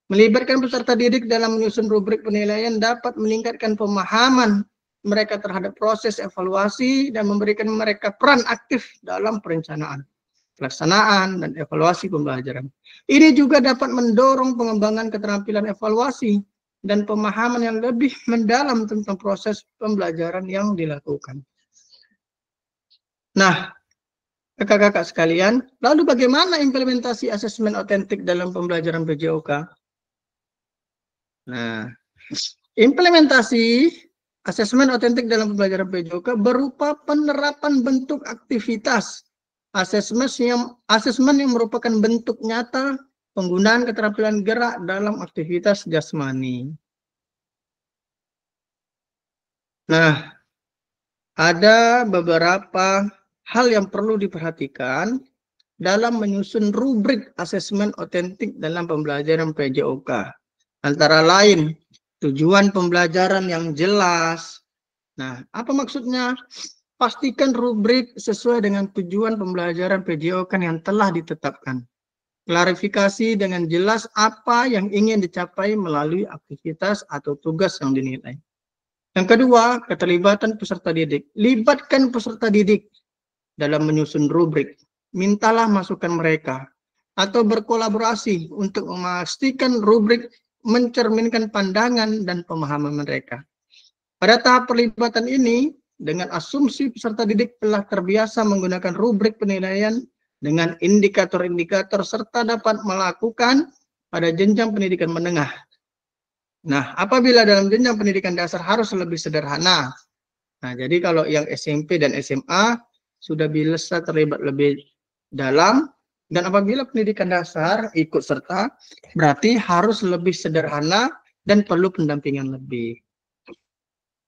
Melibatkan peserta didik dalam menyusun rubrik penilaian dapat meningkatkan pemahaman mereka terhadap proses evaluasi dan memberikan mereka peran aktif dalam perencanaan, pelaksanaan, dan evaluasi pembelajaran. Ini juga dapat mendorong pengembangan keterampilan evaluasi dan pemahaman yang lebih mendalam tentang proses pembelajaran yang dilakukan. Nah, kakak-kakak sekalian, lalu bagaimana implementasi asesmen otentik dalam pembelajaran PJOK? Nah, implementasi asesmen otentik dalam pembelajaran PJOK berupa penerapan bentuk aktivitas asesmen yang merupakan bentuk nyata penggunaan keterampilan gerak dalam aktivitas jasmani. Nah, ada beberapa hal yang perlu diperhatikan dalam menyusun rubrik asesmen otentik dalam pembelajaran PJOK. Antara lain, tujuan pembelajaran yang jelas. Nah, apa maksudnya? Pastikan rubrik sesuai dengan tujuan pembelajaran PJOK yang telah ditetapkan. Klarifikasi dengan jelas apa yang ingin dicapai melalui aktivitas atau tugas yang dinilai. Yang kedua, keterlibatan peserta didik. Libatkan peserta didik dalam menyusun rubrik. Mintalah masukan mereka atau berkolaborasi untuk memastikan rubrik mencerminkan pandangan dan pemahaman mereka. Pada tahap perlibatan ini, dengan asumsi peserta didik telah terbiasa menggunakan rubrik penilaian dengan indikator-indikator serta dapat melakukan pada jenjang pendidikan menengah. Nah, apabila dalam jenjang pendidikan dasar harus lebih sederhana. Nah, jadi kalau yang SMP dan SMA sudah bisa terlibat lebih dalam, dan apabila pendidikan dasar ikut serta, berarti harus lebih sederhana dan perlu pendampingan lebih.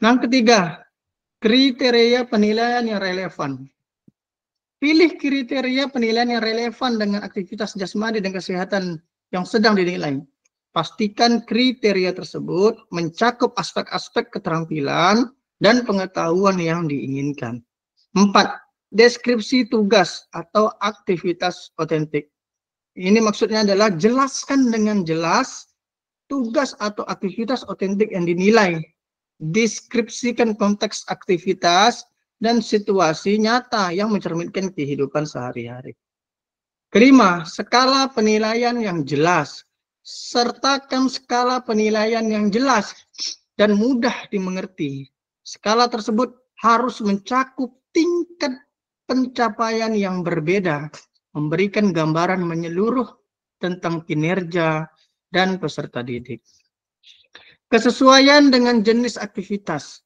Yang ketiga, kriteria penilaian yang relevan. Pilih kriteria penilaian yang relevan dengan aktivitas jasmani dan kesehatan yang sedang dinilai. Pastikan kriteria tersebut mencakup aspek-aspek keterampilan dan pengetahuan yang diinginkan. 4. Deskripsi tugas atau aktivitas otentik. Ini maksudnya adalah jelaskan dengan jelas tugas atau aktivitas otentik yang dinilai. Deskripsikan konteks aktivitas dan situasi nyata yang mencerminkan kehidupan sehari-hari. Kelima, skala penilaian yang jelas. Sertakan skala penilaian yang jelas dan mudah dimengerti. Skala tersebut harus mencakup tingkat pencapaian yang berbeda, memberikan gambaran menyeluruh tentang kinerja dan peserta didik. Kesesuaian dengan jenis aktivitas.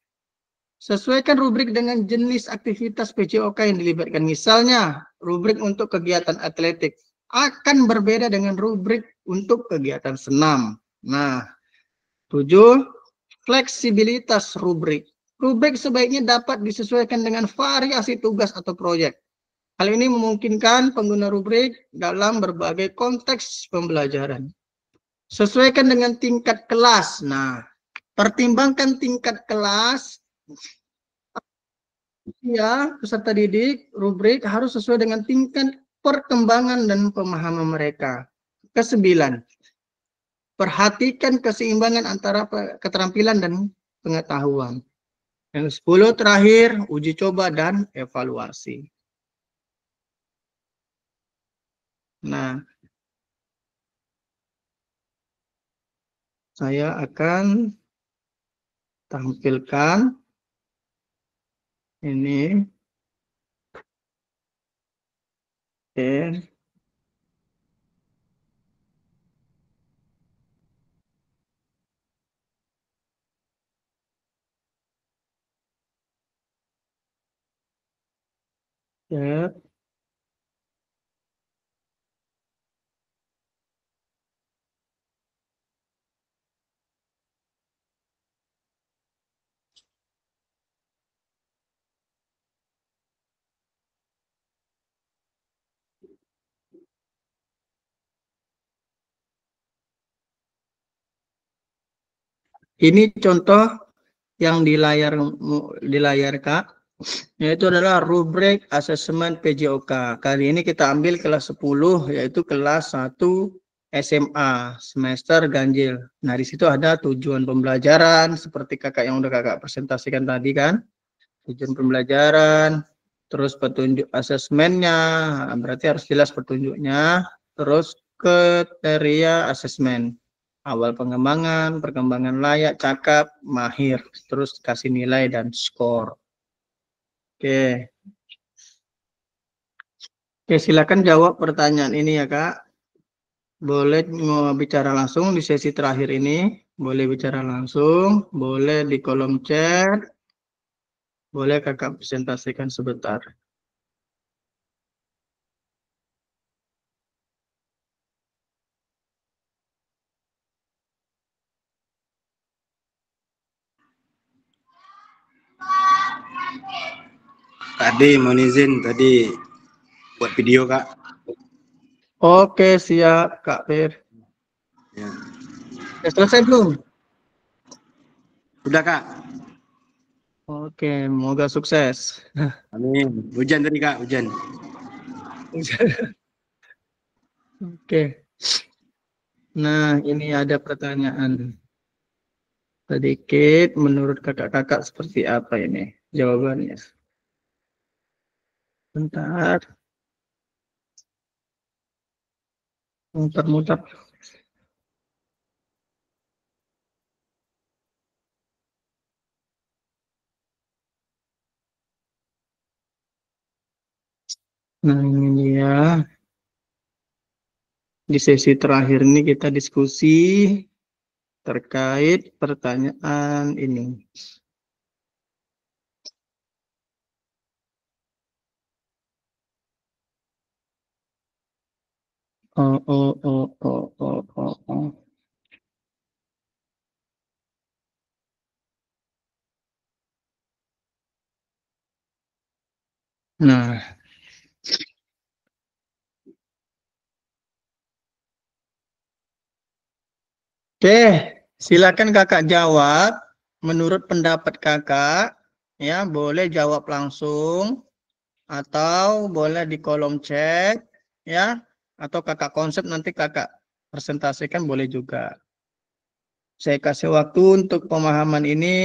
Sesuaikan rubrik dengan jenis aktivitas PJOK yang dilibatkan. Misalnya, rubrik untuk kegiatan atletik akan berbeda dengan rubrik untuk kegiatan senam. Nah, 7. Fleksibilitas rubrik. Rubrik sebaiknya dapat disesuaikan dengan variasi tugas atau proyek. Hal ini memungkinkan pengguna rubrik dalam berbagai konteks pembelajaran. Sesuaikan dengan tingkat kelas. Nah, pertimbangkan tingkat kelas. Ya, peserta didik, rubrik harus sesuai dengan tingkat perkembangan dan pemahaman mereka. Kesembilan, perhatikan keseimbangan antara keterampilan dan pengetahuan. Yang 10 terakhir, uji coba dan evaluasi. Nah, saya akan tampilkan ini. Oke. Ya. Ini contoh yang di layar Kak, yaitu adalah rubrik asesmen PJOK. Kali ini kita ambil kelas 10, yaitu kelas 1 SMA, semester ganjil. Nah, di situ ada tujuan pembelajaran, seperti kakak yang udah kakak presentasikan tadi kan. Tujuan pembelajaran, terus petunjuk asesmennya, berarti harus jelas petunjuknya, terus kriteria asesmen. Awal pengembangan, perkembangan layak, cakap, mahir, terus kasih nilai dan skor. Oke. Oke, silakan jawab pertanyaan ini ya Kak. Boleh mau bicara langsung di sesi terakhir ini, boleh bicara langsung, boleh di kolom chat, boleh kakak presentasikan sebentar. Tadi mau izin tadi buat video Kak. Oke, siap Kak Fir. Ya. Sudah selesai belum? Sudah Kak. Oke, semoga sukses. Amin. Hujan tadi Kak, hujan. Oke. Nah, ini ada pertanyaan. sedikit menurut kakak-kakak seperti apa ini jawabannya. Bentar. Muter-muter. Nah, ini dia. Di sesi terakhir ini kita diskusi terkait pertanyaan ini. Oh. Nah, oke, silakan kakak jawab menurut pendapat kakak. Ya, boleh jawab langsung atau boleh di kolom chat, ya, atau kakak konsep nanti kakak presentasikan boleh juga. Saya kasih waktu untuk pemahaman ini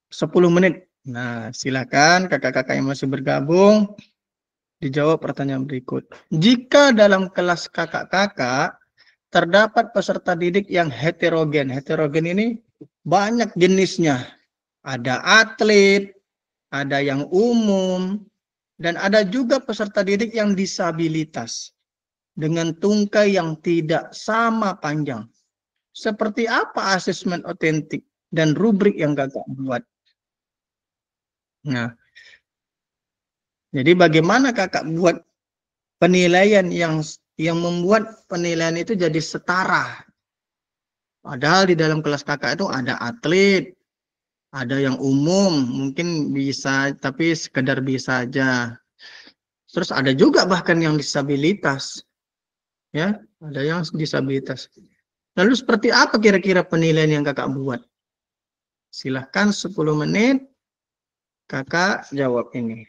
10 menit. Nah, silakan kakak-kakak yang masih bergabung dijawab pertanyaan berikut. Jika dalam kelas kakak-kakak terdapat peserta didik yang heterogen. Heterogen ini banyak jenisnya. Ada atlet, ada yang umum, dan ada juga peserta didik yang disabilitas dengan tungkai yang tidak sama panjang. Seperti apa asesmen otentik dan rubrik yang kakak buat? Nah, jadi bagaimana kakak buat penilaian yang membuat penilaian itu jadi setara? Padahal di dalam kelas kakak itu ada atlet, ada yang umum, mungkin bisa, tapi sekedar bisa aja. Terus ada juga bahkan yang disabilitas, ya, ada yang disabilitas. Lalu seperti apa kira-kira penilaian yang kakak buat? Silahkan 10 menit, kakak jawab ini.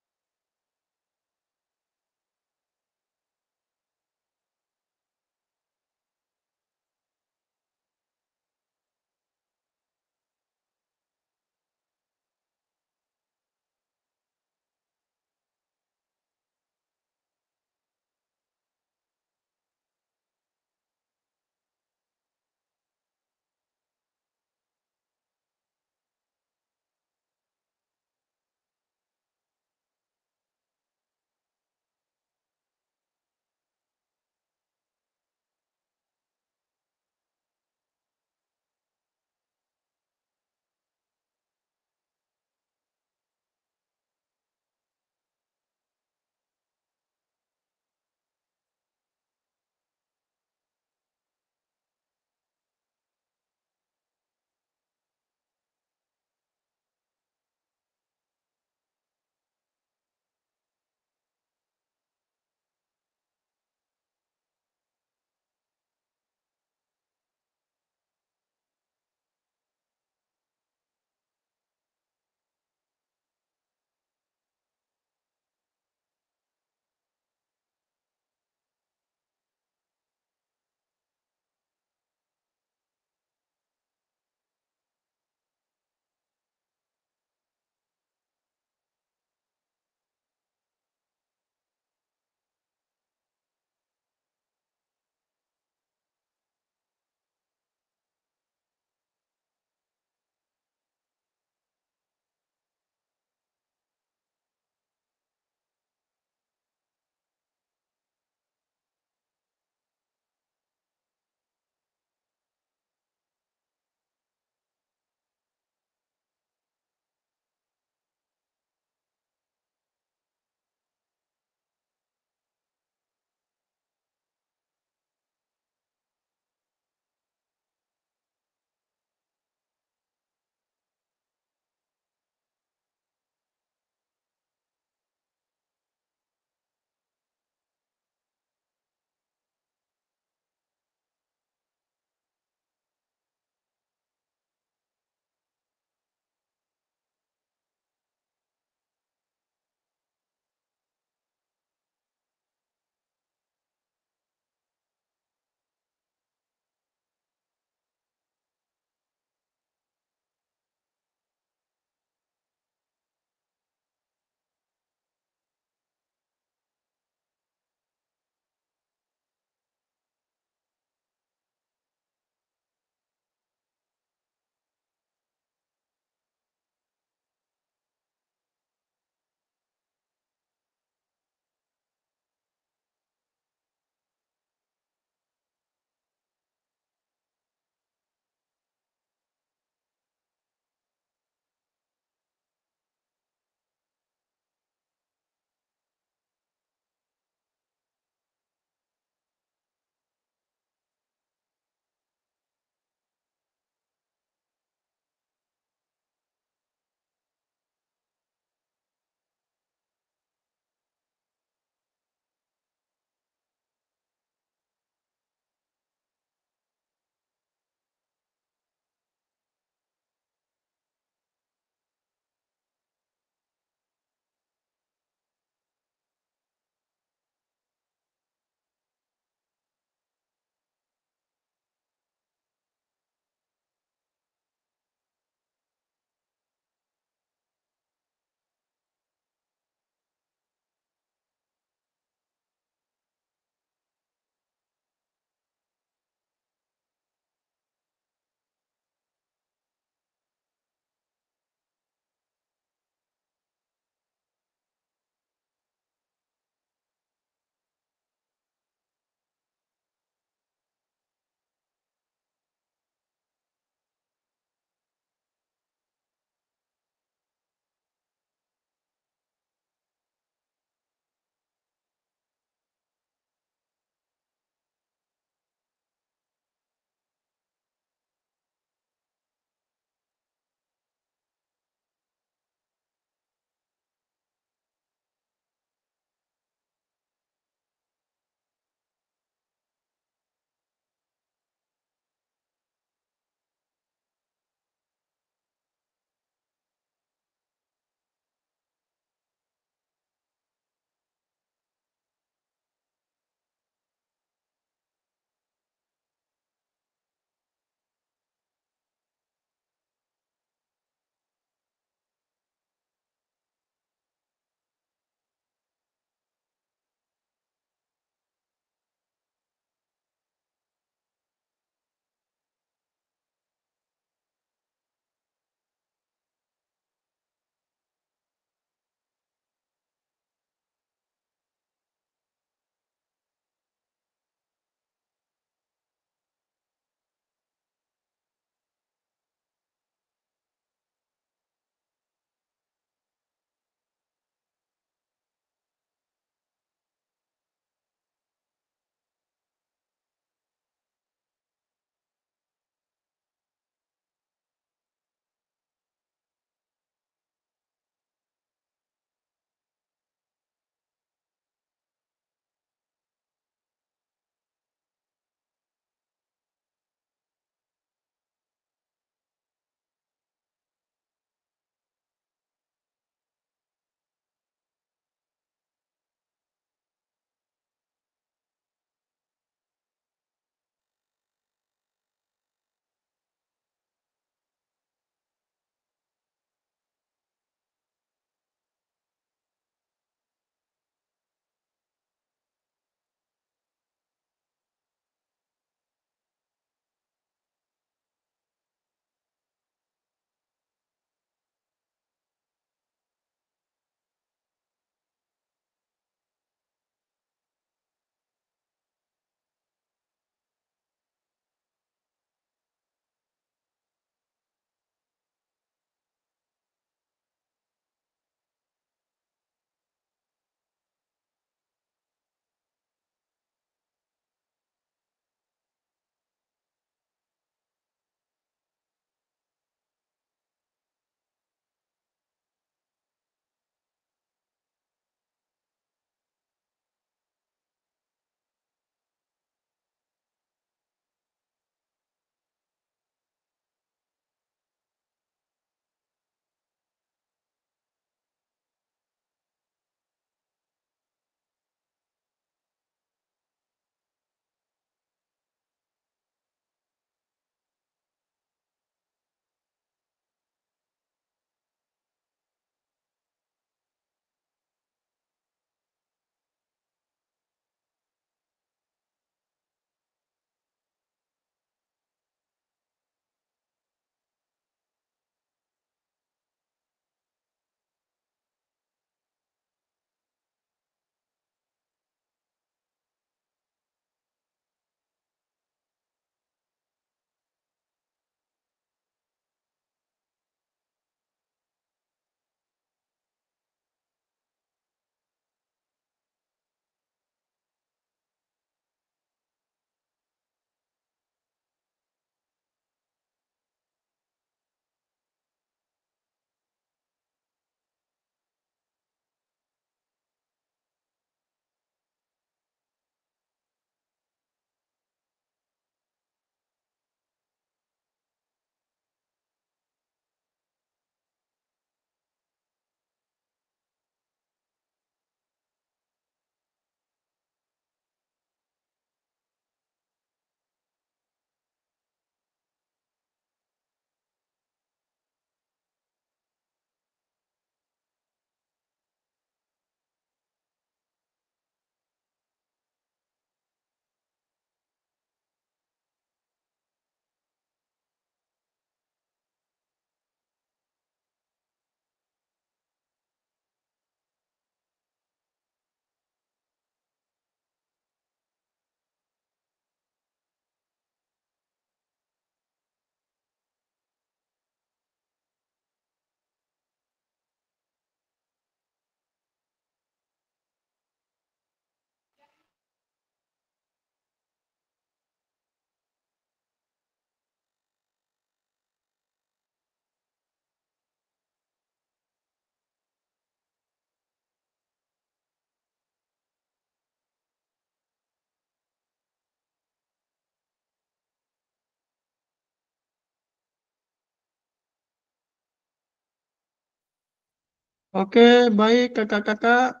Oke, baik kakak-kakak.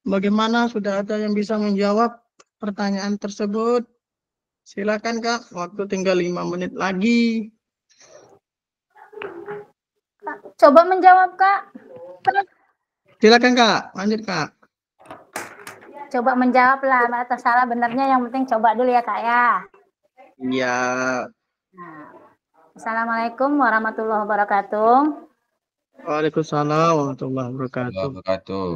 Bagaimana, sudah ada yang bisa menjawab pertanyaan tersebut? Silakan Kak, waktu tinggal 5 menit lagi. Coba menjawab, Kak. Silakan Kak, lanjut Kak. Coba menjawab lah, atau salah benernya yang penting coba dulu ya, Kak ya. Iya. Nah, Assalamualaikum warahmatullahi wabarakatuh. Waalaikumsalam warahmatullahi wabarakatuh. Wabarakatuh.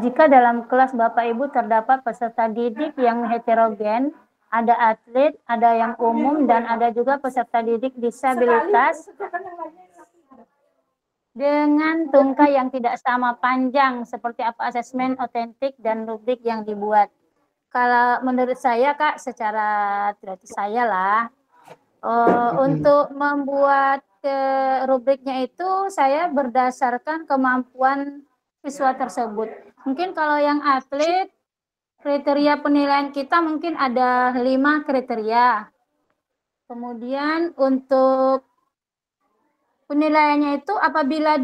Jika dalam kelas Bapak Ibu terdapat peserta didik yang heterogen, ada atlet, ada yang umum, dan ada juga peserta didik disabilitas dengan tungkai yang tidak sama panjang, seperti apa asesmen otentik dan rubrik yang dibuat. Kalau menurut saya, Kak, secara tidak saya lah, untuk membuat rubriknya itu saya berdasarkan kemampuan siswa tersebut. Mungkin kalau yang atlet, kriteria penilaian kita mungkin ada 5 kriteria. Kemudian untuk penilaiannya itu apabila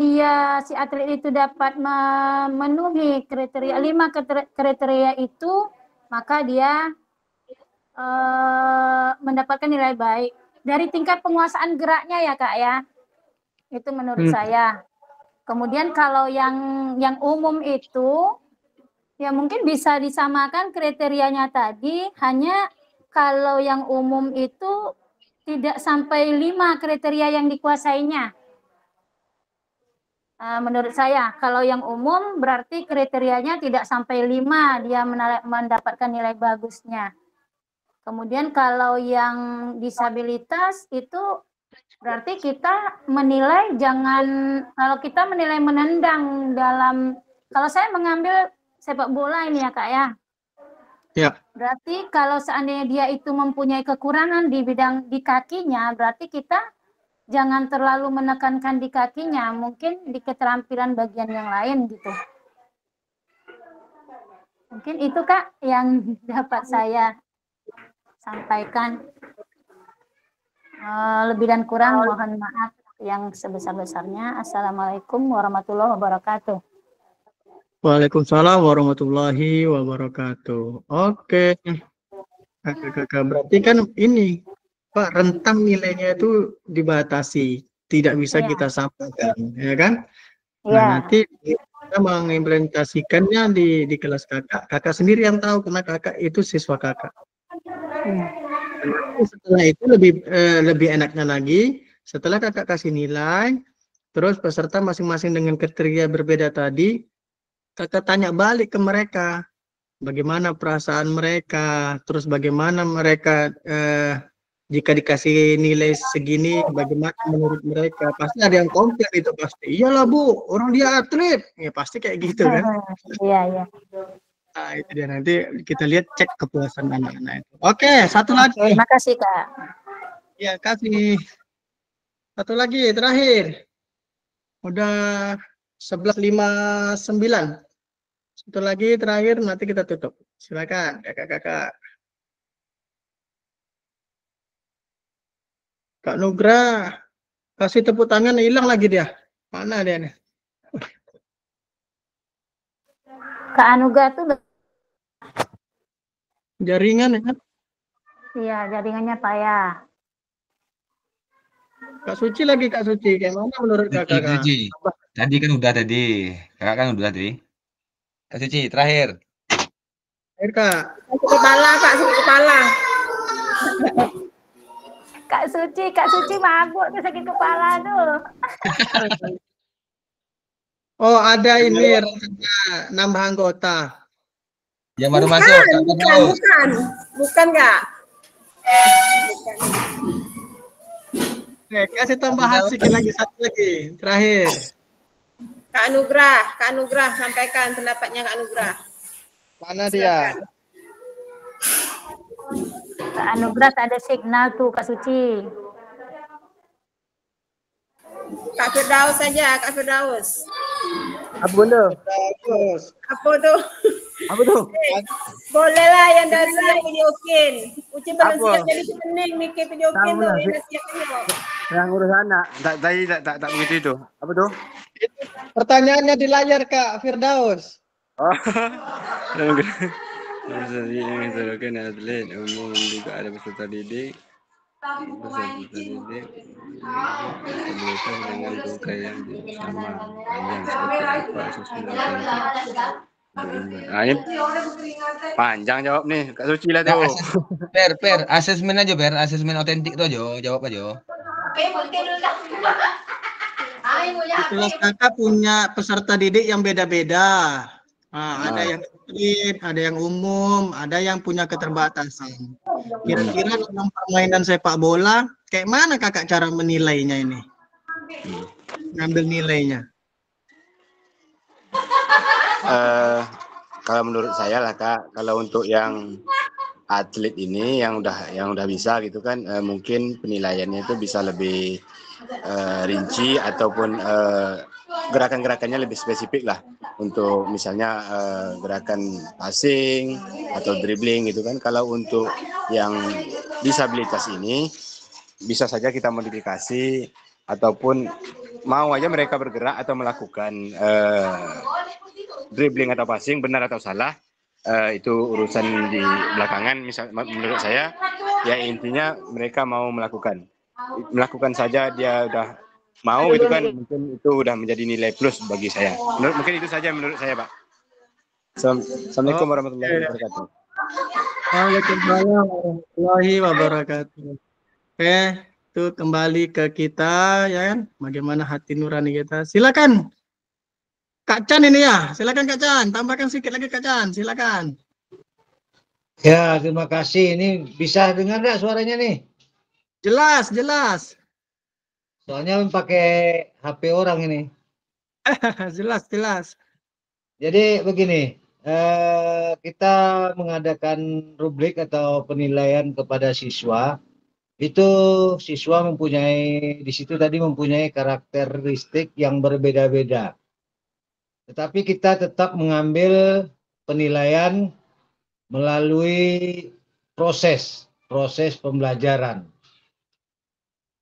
si atlet itu dapat memenuhi kriteria 5 kriteria itu, maka dia mendapatkan nilai baik. Dari tingkat penguasaan geraknya ya Kak ya, itu menurut saya. Kemudian kalau yang umum itu, ya mungkin bisa disamakan kriterianya tadi, hanya kalau yang umum itu tidak sampai 5 kriteria yang dikuasainya. Menurut saya, kalau yang umum berarti kriterianya tidak sampai 5 dia mendapatkan nilai bagusnya. Kemudian kalau yang disabilitas itu berarti kita menilai kalau kita menilai menendang kalau saya mengambil sepak bola ini ya Kak ya. Ya. Berarti kalau seandainya dia itu mempunyai kekurangan di kakinya, berarti kita jangan terlalu menekankan di kakinya, mungkin di keterampilan bagian yang lain gitu. Mungkin itu Kak yang dapat saya sampaikan. Lebih dan kurang mohon maaf yang sebesar-besarnya. Assalamualaikum warahmatullahi wabarakatuh. Waalaikumsalam warahmatullahi wabarakatuh. Oke. Kakak-kakak, berarti kan ini Pak, rentang nilainya itu dibatasi, tidak bisa kita samakan, ya kan? Nah, nanti kita mengimplementasikannya di kelas kakak sendiri yang tahu karena kakak itu siswa kakak. Setelah itu lebih enaknya lagi, setelah kakak kasih nilai, terus peserta masing-masing dengan kriteria berbeda tadi, kakak tanya balik ke mereka, bagaimana perasaan mereka, terus bagaimana mereka jika dikasih nilai segini, bagaimana menurut mereka? Pasti ada yang komplain itu pasti. Iyalah Bu, orang dia atlet, ya pasti kayak gitu kan? Iya iya. Nah, itu dia, nanti kita lihat cek kepuasan anak-anak itu. Oke, satu lagi. Terima kasih Kak. Ya, kasih. Satu lagi terakhir. Udah 11.59. Satu lagi terakhir, nanti kita tutup. Silakan kakak-kakak. Kak Nugra, kasih tepuk tangan, hilang lagi dia. Mana dia nih? Kak Anuga tuh Jaringan ya? iya, jaringannya payah. Kak Suci lagi, Kak Suci. Kayak mana menurut kakak? Suci. Tadi kan udah tadi. Kakak kan udah tadi. Kak Suci, terakhir. Akhir Kak. Sakit kepala, Pak, sakit kepala. Kak Suci mabuk tuh sakit kepala tuh. Oh, ada ini rencana nambah anggota. Yang baru masuk. Bukan Kak. Oke, kasih tambahan sedikit lagi, satu lagi. Terakhir. Kak Anugrah, sampaikan pendapatnya Kak Anugrah. Mana dia? Kak Anugrah ada signal tuh Kak Suci. Kak Firdaus saja, Kak Firdaus. Apa bunda? Bagus. Apa tuh? Apa tuh? Boleh lah yang dah siap videokin. Uci belum Apa? siap jadi pening mikir videokin Tahu tuh. lah, Yang dah siap video. yang urus anak. Tak begitu itu. Apa tuh? Pertanyaannya di layar Kak Firdaus. Oh. Misalkan atlet umum juga ada peserta didik. Peserta didik berkaitan dengan rangkaian sama panjang seperti apa ini panjang jawab nih Kak Suci lah tuh. Per, asesmen aja Per, asesmen otentik tuh aja, jawab aja. Kelas kakak punya peserta didik yang beda-beda. Ada yang atlet, ada yang umum, ada yang punya keterbatasan. Kira-kira dalam permainan sepak bola, kayak mana kakak cara menilainya ini? Ngambil nilainya. Kalau menurut saya lah Kak, kalau untuk yang atlet ini yang udah bisa gitu kan, mungkin penilaiannya itu bisa lebih rinci ataupun gerakan-gerakannya lebih spesifik lah, untuk misalnya gerakan passing atau dribbling gitu kan. Kalau untuk yang disabilitas ini bisa saja kita modifikasi ataupun mau aja mereka bergerak atau melakukan dribbling atau passing, benar atau salah itu urusan di belakangan. Misal menurut saya ya intinya mereka mau melakukan saja, dia udah mau gitu kan, mungkin itu udah menjadi nilai plus bagi saya. Mungkin itu saja menurut saya Pak. Assalamualaikum warahmatullahi wabarakatuh. Waalaikumsalam warahmatullahi wabarakatuh. Oke, itu kembali ke kita ya kan, bagaimana hati nurani kita. Silakan Kak Chan ini ya, silakan Kak Chan, tambahkan sedikit lagi Kak Chan, silakan. Ya, terima kasih. Ini bisa dengar nggak suaranya nih? Jelas, jelas. Soalnya pakai HP orang ini. Jelas, jelas. Jadi begini, kita mengadakan rubrik atau penilaian kepada siswa. Itu siswa mempunyai, di situ tadi mempunyai karakteristik yang berbeda-beda. Tetapi kita tetap mengambil penilaian melalui proses pembelajaran.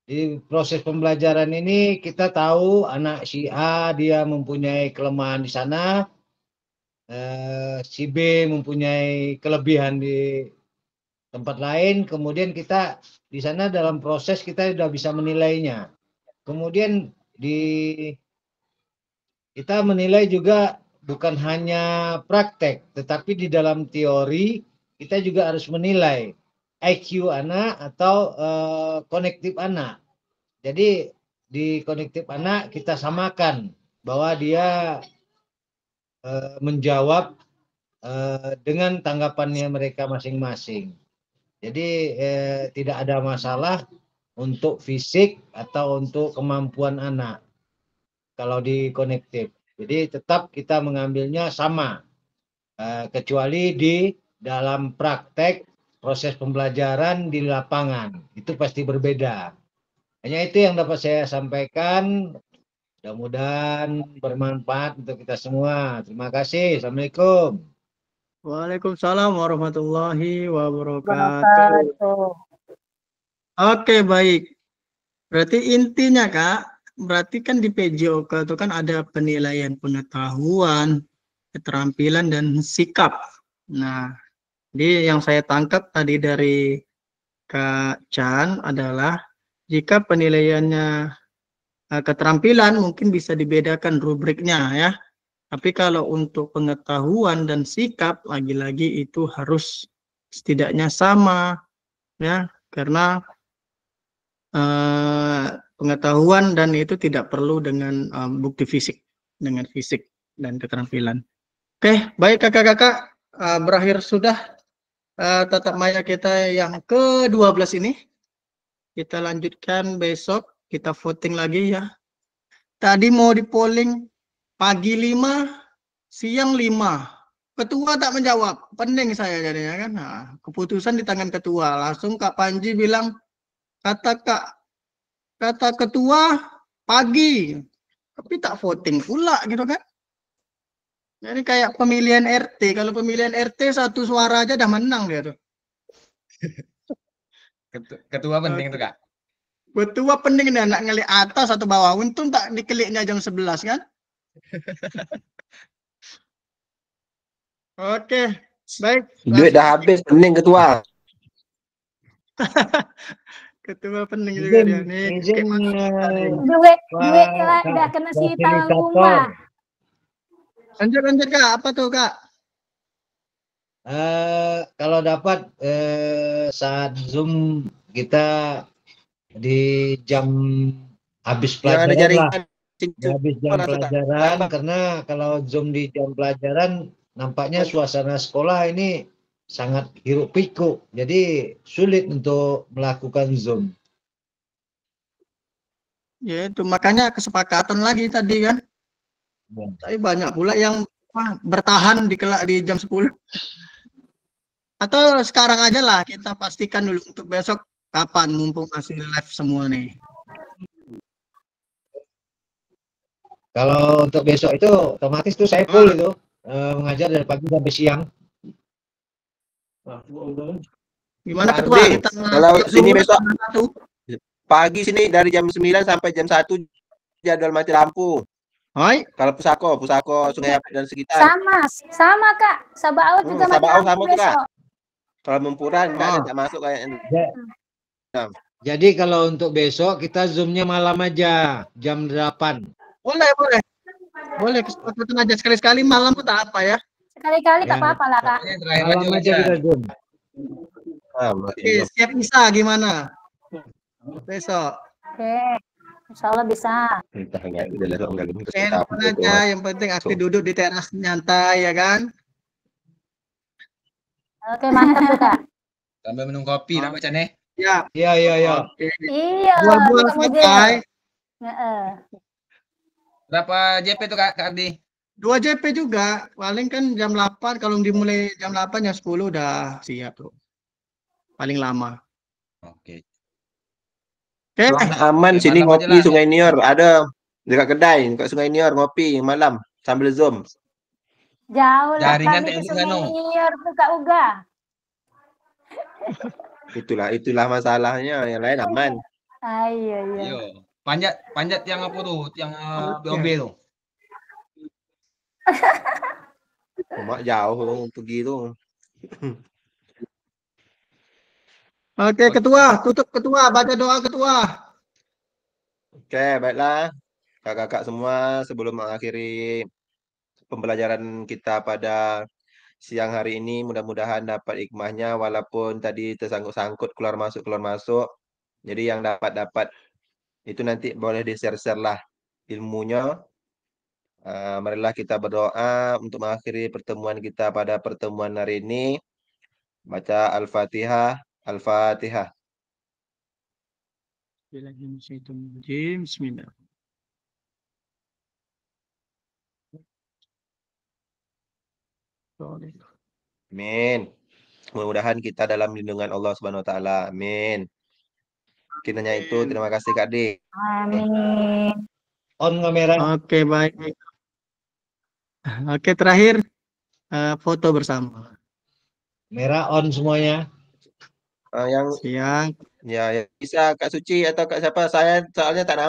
Di proses pembelajaran ini kita tahu anak si A dia mempunyai kelemahan di sana, si B mempunyai kelebihan di tempat lain, kemudian kita di sana dalam proses kita sudah bisa menilainya. Kemudian kita menilai juga bukan hanya praktek, tetapi di dalam teori kita juga harus menilai IQ anak atau konektif anak. Jadi di konektif anak kita samakan bahwa dia menjawab dengan tanggapannya mereka masing-masing. Jadi tidak ada masalah untuk fisik atau untuk kemampuan anak kalau di konektif. Jadi tetap kita mengambilnya sama, kecuali di dalam praktek proses pembelajaran di lapangan itu pasti berbeda. Hanya itu yang dapat saya sampaikan. Mudah-mudahan bermanfaat untuk kita semua. Terima kasih. Assalamualaikum. Waalaikumsalam warahmatullahi wabarakatuh. Oke, baik. Berarti intinya Kak, berarti kan di PJOK itu kan ada penilaian pengetahuan, keterampilan, dan sikap. Nah, jadi yang saya tangkap tadi dari Kak Chan adalah jika penilaiannya keterampilan mungkin bisa dibedakan rubriknya ya. Tapi kalau untuk pengetahuan dan sikap lagi-lagi itu harus setidaknya sama ya, karena pengetahuan dan itu tidak perlu dengan bukti fisik, dengan fisik dan keterampilan. Oke, baik kakak-kakak, berakhir sudah tatap maya kita yang ke-12 ini. Kita lanjutkan besok, kita voting lagi ya. Tadi mau di polling pagi 5, siang 5. Ketua tak menjawab, pening saya jadinya kan. Nah, keputusan di tangan ketua. Langsung Kak Panji bilang, kata ketua pagi, tapi tak voting pula gitu kan. Ini kayak pemilihan RT. Kalau pemilihan RT satu suara aja udah menang dia tuh. Ketua penting tuh, Kak. Ketua penting nih anak ngelik atas atau bawah. Untung tak dikeliknya jam 11 kan. Oke, baik. Duit dah habis, pening ketua. Ketua pening juga dia. Nih, izin Duit udah kena sita rumah. Lanjut Kak, apa tuh Kak? Kalau dapat saat Zoom kita di jam habis Yang ada pelajaran lah. jaringan. Habis jam pelajaran, karena kalau Zoom di jam pelajaran nampaknya suasana sekolah ini sangat hiruk pikuk, jadi sulit untuk melakukan Zoom. Ya itu makanya kesepakatan lagi tadi kan. Ya. Tapi banyak pula yang bertahan di jam 10. Atau sekarang aja lah kita pastikan dulu untuk besok kapan, mumpung masih live semua nih. Kalau untuk besok itu otomatis tuh saya full itu mengajar dari pagi sampai siang. Gimana Pak Ketua? Ardi, Kita kalau sini besok satu. pagi sini dari jam 9 sampai jam 1 jadwal mati lampu. Hai. Kalau pusako Sungai Apit dan sekitar. Sama Kak. Sabaut juga mati Sabaut lampu sama tuh, Kak. besok. Kalau Mempuran enggak masuk kayaknya. Jadi kalau untuk besok kita Zoom-nya malam aja, jam 8. Boleh kesempatan aja sekali-sekali malam tuh tak apa ya. Sekali-kali tak apa-apa lah Kak. Malam aja kita Zoom. Oke, siap bisa gimana? Besok. Oke. Insya Allah bisa. Handphone aja, yang penting aktif duduk di teras nyantai ya kan. Oke, mantap tuh Kak. Sambil minum kopi nak macam ni. Ya. Iya. Iya. Buat selesai. Berapa JP tuh Kak Ardi? 2 JP juga. Paling kan jam 8, kalau dimulai jam 8 jam 10 udah siap tuh. Paling lama. Oke. Aman sini ngopi Sungai Nior, ada dekat kedai dekat Sungai Nior ngopi malam sambil Zoom. Jauh lah Jaringan kami ke TNI Sungai Sano. Nior tuh Kak Uga. Itulah masalahnya, yang lain aman. Iya. Panjat yang apa tuh? Yang BOB tuh. Cuma jauh pergi tuh. Oke, Ketua, tutup Ketua, baca doa Ketua. Oke, baiklah. Kakak-kakak semua, sebelum mengakhiri pembelajaran kita pada siang hari ini, mudah-mudahan dapat hikmahnya walaupun tadi tersangkut-sangkut keluar masuk. Jadi yang dapat itu nanti boleh di-share lah ilmunya. Marilah kita berdoa untuk mengakhiri pertemuan kita pada pertemuan hari ini. Baca Al-Fatihah. Bismillah. Amin. Mudah-mudahan kita dalam lindungan Allah Subhanahu wa taala. Amin. Kiranya itu, terima kasih Kak D. Amin. On kamera. Oke, baik. Oke, terakhir foto bersama. Merah on semuanya. Yang siang. Ya bisa Kak Suci atau Kak siapa? Saya soalnya tak